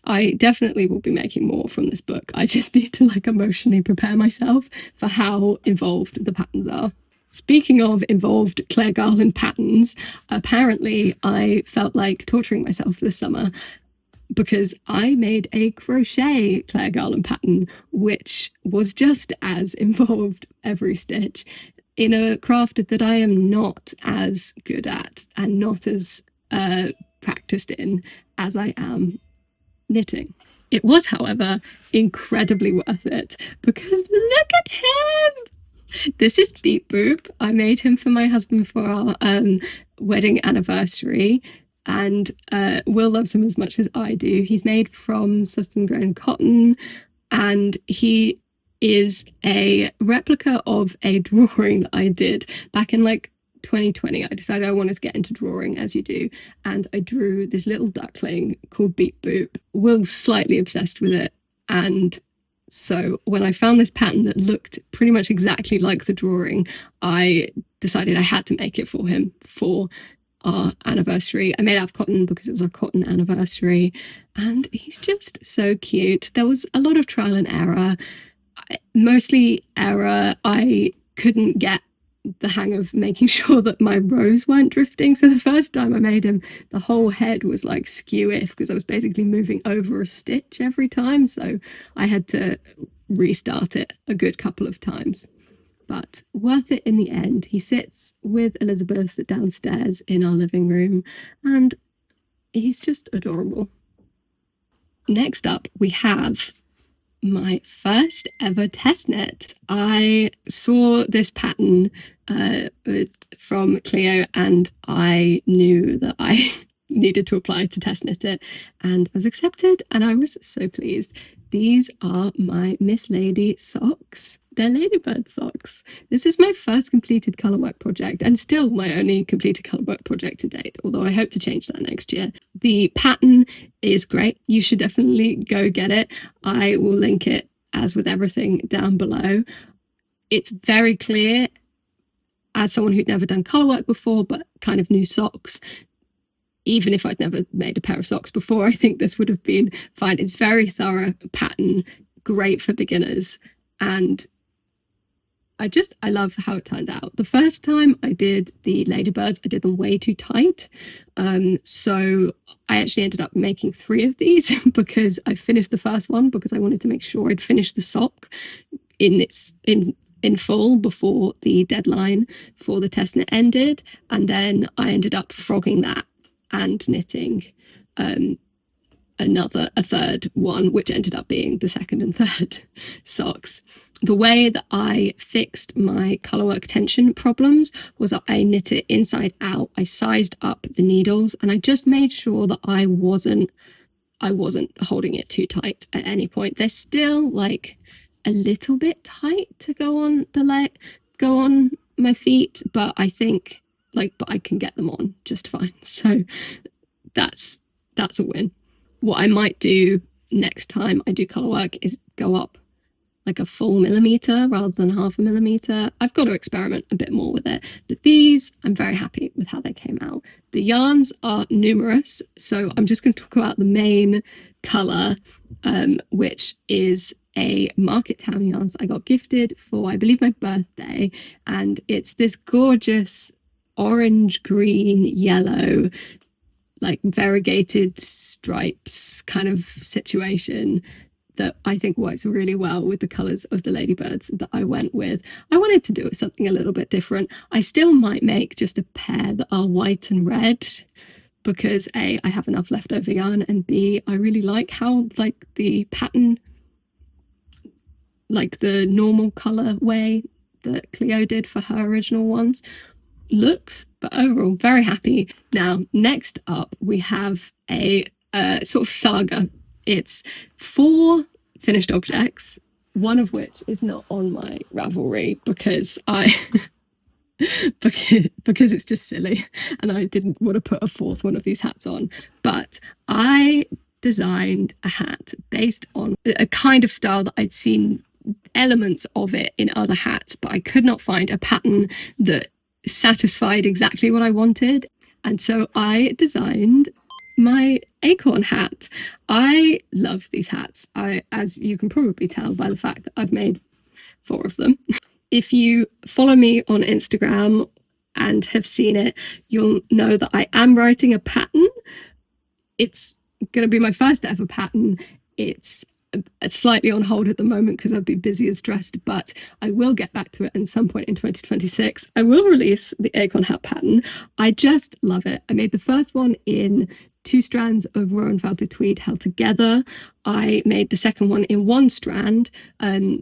I definitely will be making more from this book. I just need to emotionally prepare myself for how involved the patterns are. Speaking of involved Claire Garland patterns, apparently I felt like torturing myself this summer because I made a crochet Claire Garland pattern, which was just as involved every stitch in a craft that I am not as good at and not as practiced in as I am knitting. It was, however, incredibly worth it because look at him! This is Beep Boop. I made him for my husband for our wedding anniversary, and Will loves him as much as I do. He's made from Sustan grown cotton, and he is a replica of a drawing that I did back in like 2020. I decided I wanted to get into drawing, as you do, and I drew this little duckling called Beep Boop. Will's slightly obsessed with it, and so when I found this pattern that looked pretty much exactly like the drawing, I decided I had to make it for him for our anniversary. I made it out of cotton because it was our cotton anniversary, and he's just so cute. There was a lot of trial and error, mostly error. I couldn't get the hang of making sure that my rows weren't drifting. So the first time I made him, the whole head was like skew-if because I was basically moving over a stitch every time. So I had to restart it a good couple of times. But worth it in the end. He sits with Elizabeth downstairs in our living room, and he's just adorable. Next up, we have my first ever test knit. I saw this pattern from Cleo, and I knew that I needed to apply to test knit it, and I was accepted, and I was so pleased. These are my Miss Lady socks. They're ladybird socks. This is my first completed colourwork project, and still my only completed colourwork project to date, although I hope to change that next year. The pattern is great. You should definitely go get it. I will link it, as with everything, down below. It's very clear, as someone who'd never done colourwork before, but kind of new socks. Even if I'd never made a pair of socks before, I think this would have been fine. It's very thorough pattern, great for beginners, and I love how it turned out. The first time I did the ladybirds, I did them way too tight. So I actually ended up making 3 of these because I finished the first one because I wanted to make sure I'd finished the sock in full before the deadline for the test knit ended. And then I ended up frogging that and knitting a third one, which ended up being the second and third socks. The way that I fixed my colourwork tension problems was that I knit it inside out. I sized up the needles, and I just made sure that I wasn't holding it too tight at any point. They're still like a little bit tight to go on my feet, but I think but I can get them on just fine. So that's a win. What I might do next time I do colourwork is go up like a full millimetre rather than half a millimetre. I've got to experiment a bit more with it, but these, I'm very happy with how they came out. The yarns are numerous, so I'm just going to talk about the main colour, which is a Market Town yarns that I got gifted for, I believe, my birthday, and it's this gorgeous orange, green, yellow, like variegated stripes kind of situation that I think works really well with the colours of the ladybirds that I went with. I wanted to do something a little bit different. I still might make just a pair that are white and red because A, I have enough leftover yarn, and B, I really like how like the pattern, like the normal colour way that Cleo did for her original ones looks, but overall very happy. Now next up we have a sort of saga. It's 4 finished objects, one of which is not on my Ravelry because because it's just silly and I didn't want to put a 4th one of these hats on. But I designed a hat based on a kind of style that I'd seen elements of it in other hats, but I could not find a pattern that satisfied exactly what I wanted. And so I designed my Acorn Hat. I love these hats. As you can probably tell by the fact that I've made 4 of them. If you follow me on Instagram and have seen it, you'll know that I am writing a pattern. It's going to be my first ever pattern. It's slightly on hold at the moment because I've been busy and stressed, but I will get back to it at some point in 2026. I will release the Acorn Hat pattern. I just love it. I made the first one in 2 strands of Rowan felted tweed held together. I made the second one in 1 strand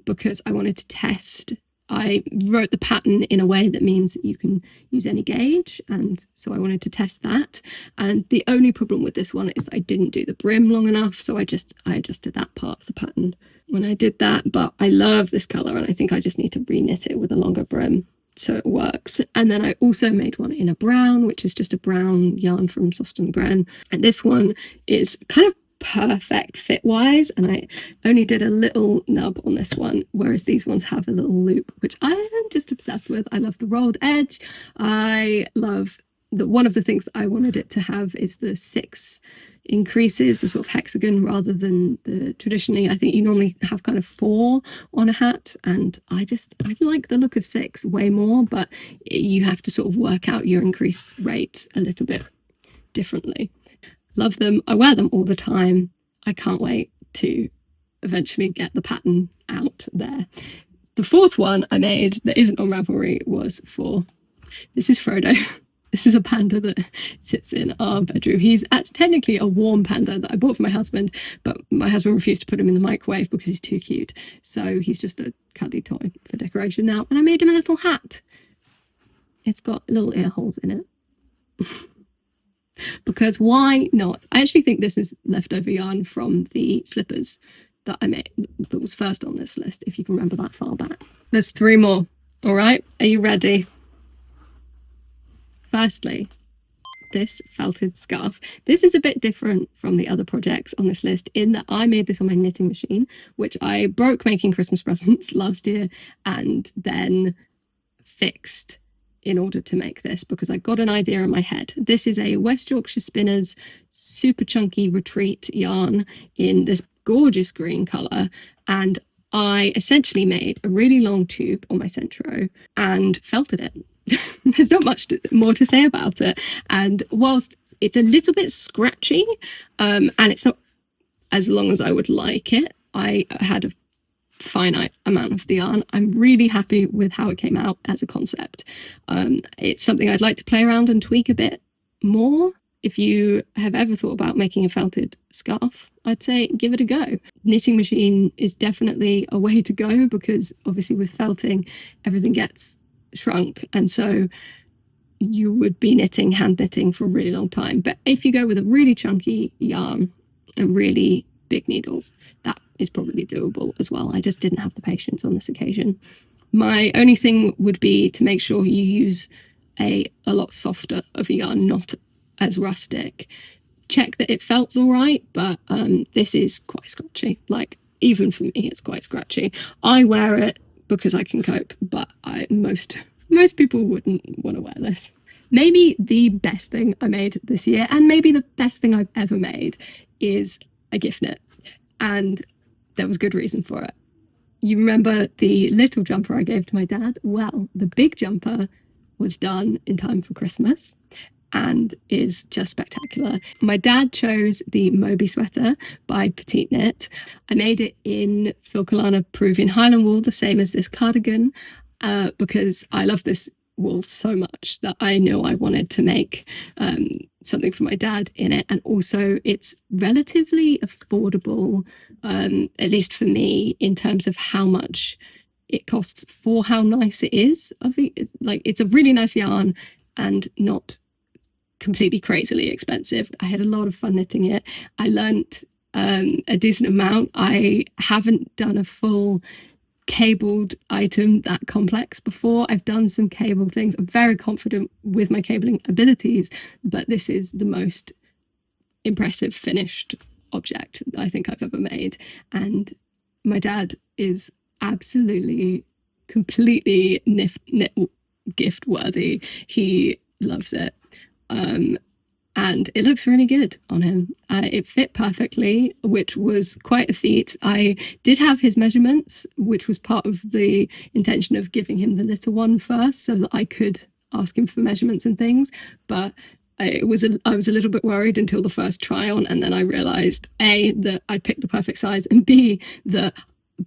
because I wanted to test. I wrote the pattern in a way that means you can use any gauge, and so I wanted to test that. And the only problem with this one is that I didn't do the brim long enough, so I adjusted that part of the pattern when I did that. But I love this colour, and I think I just need to re-knit it with a longer brim so it works. And then I also made one in a brown, which is just a brown yarn from Softon Gren, and this one is kind of perfect fit wise, and I only did a little nub on this one, whereas these ones have a little loop, which I am just obsessed with. I love the rolled edge. I love one of the things that I wanted it to have is the 6 increases, the sort of hexagon, rather than the traditionally, I think you normally have kind of 4 on a hat, and I like the look of 6 way more, but you have to sort of work out your increase rate a little bit differently. Love them. I wear them all the time. I can't wait to eventually get the pattern out there. The 4th one I made that isn't on Ravelry was this is Frodo. This is a panda that sits in our bedroom. He's technically a warm panda that I bought for my husband, but my husband refused to put him in the microwave because he's too cute. So he's just a cuddly toy for decoration now. And I made him a little hat. It's got little ear holes in it. Because why not? I actually think this is leftover yarn from the slippers that I made, that was first on this list, if you can remember that far back. There's 3 more. All right, are you ready? Firstly, this felted scarf. This is a bit different from the other projects on this list in that I made this on my knitting machine, which I broke making Christmas presents last year and then fixed in order to make this because I got an idea in my head. This is a West Yorkshire Spinners super chunky retreat yarn in this gorgeous green colour, and I essentially made a really long tube on my centro and felted it. There's not much more to say about it, and whilst it's a little bit scratchy and it's not as long as I would like it, I had a finite amount of the yarn. I'm really happy with how it came out as a concept. It's something I'd like to play around and tweak a bit more. If you have ever thought about making a felted scarf, I'd say give it a go. Knitting machine is definitely a way to go because obviously with felting everything gets shrunk, and so you would be hand knitting for a really long time. But if you go with a really chunky yarn and really big needles, that is probably doable as well. I just didn't have the patience on this occasion. My only thing would be to make sure you use a lot softer of a yarn, not as rustic. Check that it felts all right, but this is quite scratchy. Like, even for me, it's quite scratchy. I wear it because I can cope, but most people wouldn't want to wear this. Maybe the best thing I made this year, and maybe the best thing I've ever made, is a gift knit, and there was good reason for it. You remember the little jumper I gave to my dad? Well, the big jumper was done in time for Christmas and is just spectacular. My dad chose the Moby Sweater by Petite Knit. I made it in Filcolana Peruvian Highland wool, the same as this cardigan, because I love this wool so much that I knew I wanted to make something for my dad in it. And also it's relatively affordable, at least for me, in terms of how much it costs for how nice it is. Like, it's a really nice yarn and not completely crazily expensive. I had a lot of fun knitting it. I learnt a decent amount. I haven't done a full cabled item that complex before. I've done some cable things. I'm very confident with my cabling abilities, but this is the most impressive finished object I think I've ever made. And my dad is absolutely, completely knit gift worthy. He loves it. and it looks really good on him. It fit perfectly, which was quite a feat. I did have his measurements, which was part of the intention of giving him the little one first so that I could ask him for measurements and things. But I was a little bit worried until the first try on, and then I realized A, that I picked the perfect size, and B, that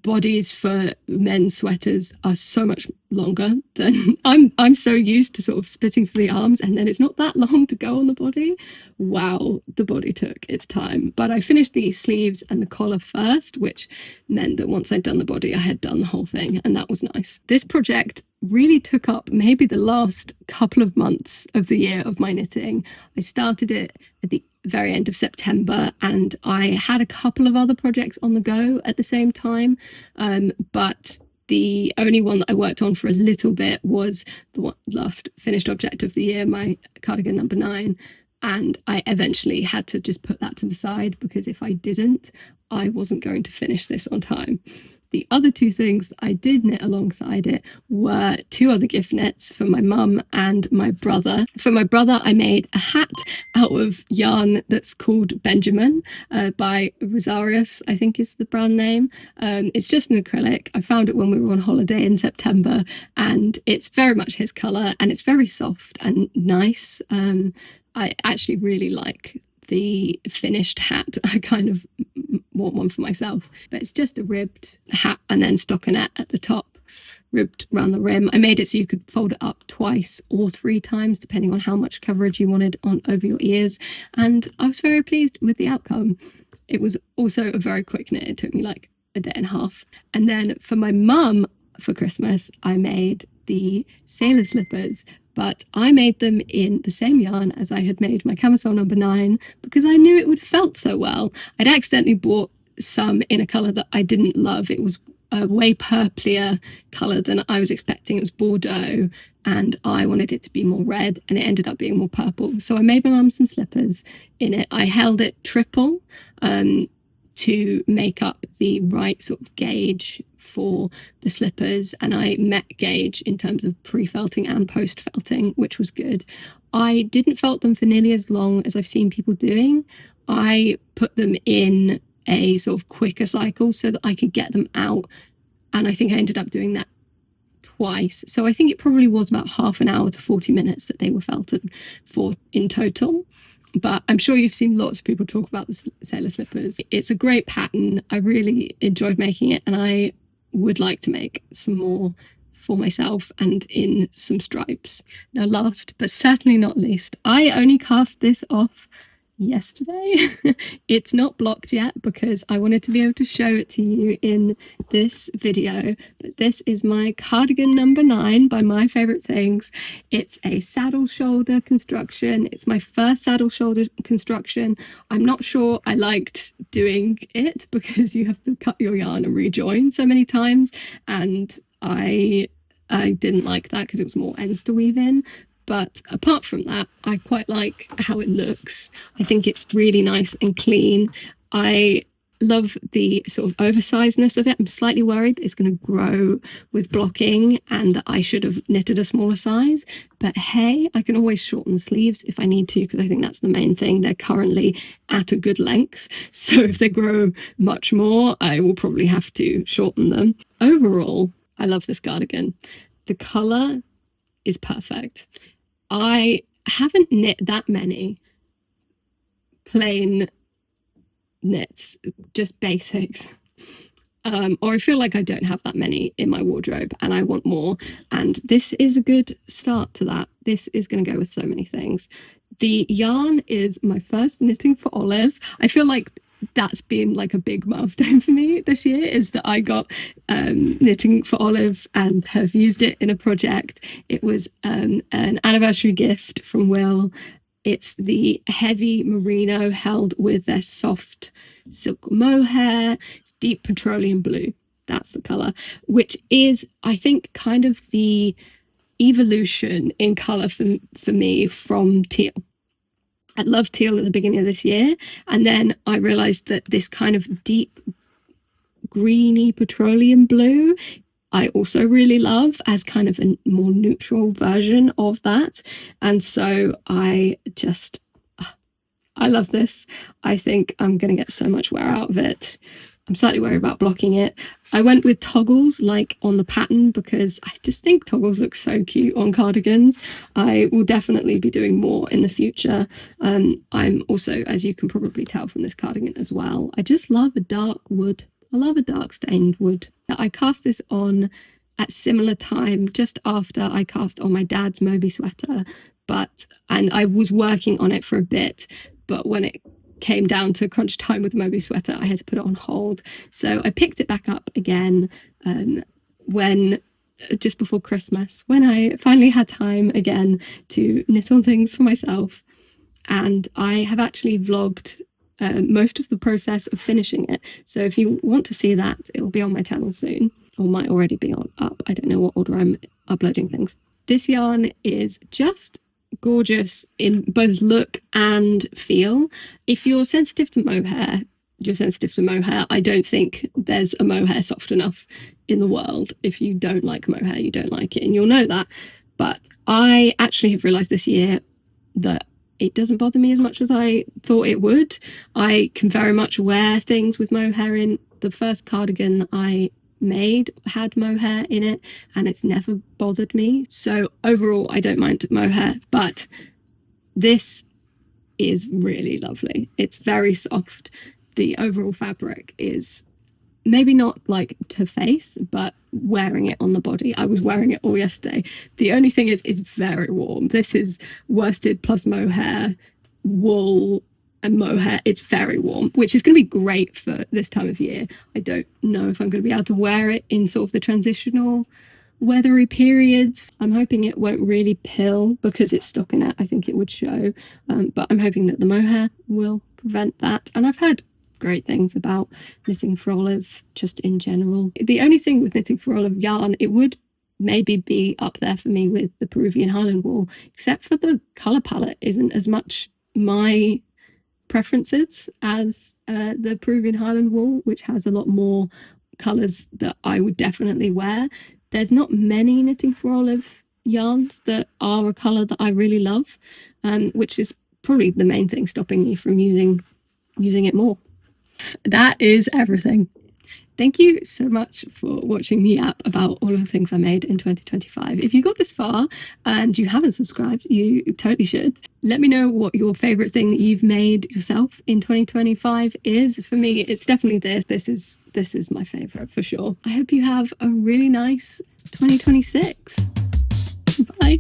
bodies for men's sweaters are so much longer than I'm so used to sort of splitting for the arms, and then it's not that long to go on the body. Wow, the body took its time. But I finished the sleeves and the collar first, which meant that once I'd done the body, I had done the whole thing, and that was nice. This project really took up maybe the last couple of months of the year of my knitting. I started it at the very end of September, and I had a couple of other projects on the go at the same time, but the only one that I worked on for a little bit was the last finished object of the year, my Cardigan No.9, and I eventually had to just put that to the side because if I didn't, I wasn't going to finish this on time. The other two things I did knit alongside it were two other gift knits for my mum and my brother. For my brother, I made a hat out of yarn that's called Benjamin by Rosarius, I think is the brand name. It's just an acrylic. I found it when we were on holiday in September, and it's very much his colour, and it's very soft and nice. I actually really like the finished hat. I kind of want one for myself, but it's just a ribbed hat and then stockinette at the top, ribbed around the rim. I made it so you could fold it up twice or 3 times depending on how much coverage you wanted on over your ears, and I was very pleased with the outcome. It was also a very quick knit. It took me like a day and a half. And then for my mum for Christmas, I made the sailor slippers, but I made them in the same yarn as I had made my Camisole No.9 because I knew it would felt so well. I'd accidentally bought some in a colour that I didn't love. It was a way purplier colour than I was expecting. It was Bordeaux, and I wanted it to be more red, and it ended up being more purple. So I made my mum some slippers in it. I held it triple to make up the right sort of gauge for the slippers, and I met gauge in terms of pre-felting and post-felting, which was good. I didn't felt them for nearly as long as I've seen people doing. I put them in a sort of quicker cycle so that I could get them out, and I think I ended up doing that twice. So I think it probably was about half an hour to 40 minutes that they were felted for in total. But I'm sure you've seen lots of people talk about the sailor slippers. It's a great pattern. I really enjoyed making it, and I would like to make some more for myself and in some stripes. Now, last but certainly not least, I only cast this off yesterday. It's not blocked yet because I wanted to be able to show it to you in this video, but this is my Cardigan No.9 by My Favourite Things. It's a saddle shoulder construction. It's my first saddle shoulder construction. I'm not sure I liked doing it because you have to cut your yarn and rejoin so many times, and I didn't like that because it was more ends to weave in. But apart from that, I quite like how it looks. I think it's really nice and clean. I love the sort of oversizedness of it. I'm slightly worried it's going to grow with blocking and that I should have knitted a smaller size. But hey, I can always shorten the sleeves if I need to, because I think that's the main thing. They're currently at a good length. So if they grow much more, I will probably have to shorten them. Overall, I love this cardigan. The colour is perfect. I haven't knit that many plain knits, just basics, or I feel like I don't have that many in my wardrobe and I want more, and this is a good start to that. This is going to go with so many things. The yarn is my first knitting for Olive. I feel like that's been like a big milestone for me this year, is that I got knitting for Olive and have used it in a project. It was an anniversary gift from Will. It's the heavy merino held with their soft silk mohair, deep petroleum blue. That's the colour, which is, I think, kind of the evolution in colour for me from teal. I loved teal at the beginning of this year, and then I realised that this kind of deep greeny petroleum blue I also really love as kind of a more neutral version of that. And so I just I love this. I think I'm going to get so much wear out of it. I'm slightly worried about blocking it. I went with toggles like on the pattern because I just think toggles look so cute on cardigans. I will definitely be doing more in the future. I'm also, as you can probably tell from this cardigan as well, I just love a dark wood. I love a dark stained wood. I cast this on at similar time, just after I cast on my dad's Moby Sweater, and I was working on it for a bit, but when it came down to crunch time with Moby Sweater, I had to put it on hold. So I picked it back up again when just before Christmas, when I finally had time again to knit on things for myself. And I have actually vlogged most of the process of finishing it. So if you want to see that, it'll be on my channel soon, or might already be up. I don't know what order I'm uploading things. This yarn is just gorgeous in both look and feel. If you're sensitive to mohair, you're sensitive to mohair. I don't think there's a mohair soft enough in the world. If you don't like mohair, you don't like it, and you'll know that. But I actually have realised this year that it doesn't bother me as much as I thought it would. I can very much wear things with mohair in. The first cardigan I made had mohair in it and it's never bothered me. So overall, I don't mind mohair, but this is really lovely. It's very soft. The overall fabric is maybe not like to face, but wearing it on the body. I was wearing it all yesterday. The only thing is it's very warm. This is worsted plus mohair, wool and mohair. It's very warm, which is going to be great for this time of year. I don't know if I'm going to be able to wear it in sort of the transitional weathery periods. I'm hoping it won't really pill because it's stockinette. I think it would show, but I'm hoping that the mohair will prevent that. And I've heard great things about knitting for olive just in general. The only thing with knitting for olive yarn, it would maybe be up there for me with the Peruvian Highland wool, except for the colour palette isn't as much my preferences as the Peruvian Highland wool, which has a lot more colours that I would definitely wear. There's not many knitting for olive yarns that are a colour that I really love, which is probably the main thing stopping me from using it more. That is everything. Thank you so much for watching me yap about all of the things I made in 2025. If you got this far and you haven't subscribed, you totally should. Let me know what your favourite thing that you've made yourself in 2025 is. For me, it's definitely this. This is my favourite for sure. I hope you have a really nice 2026. Bye.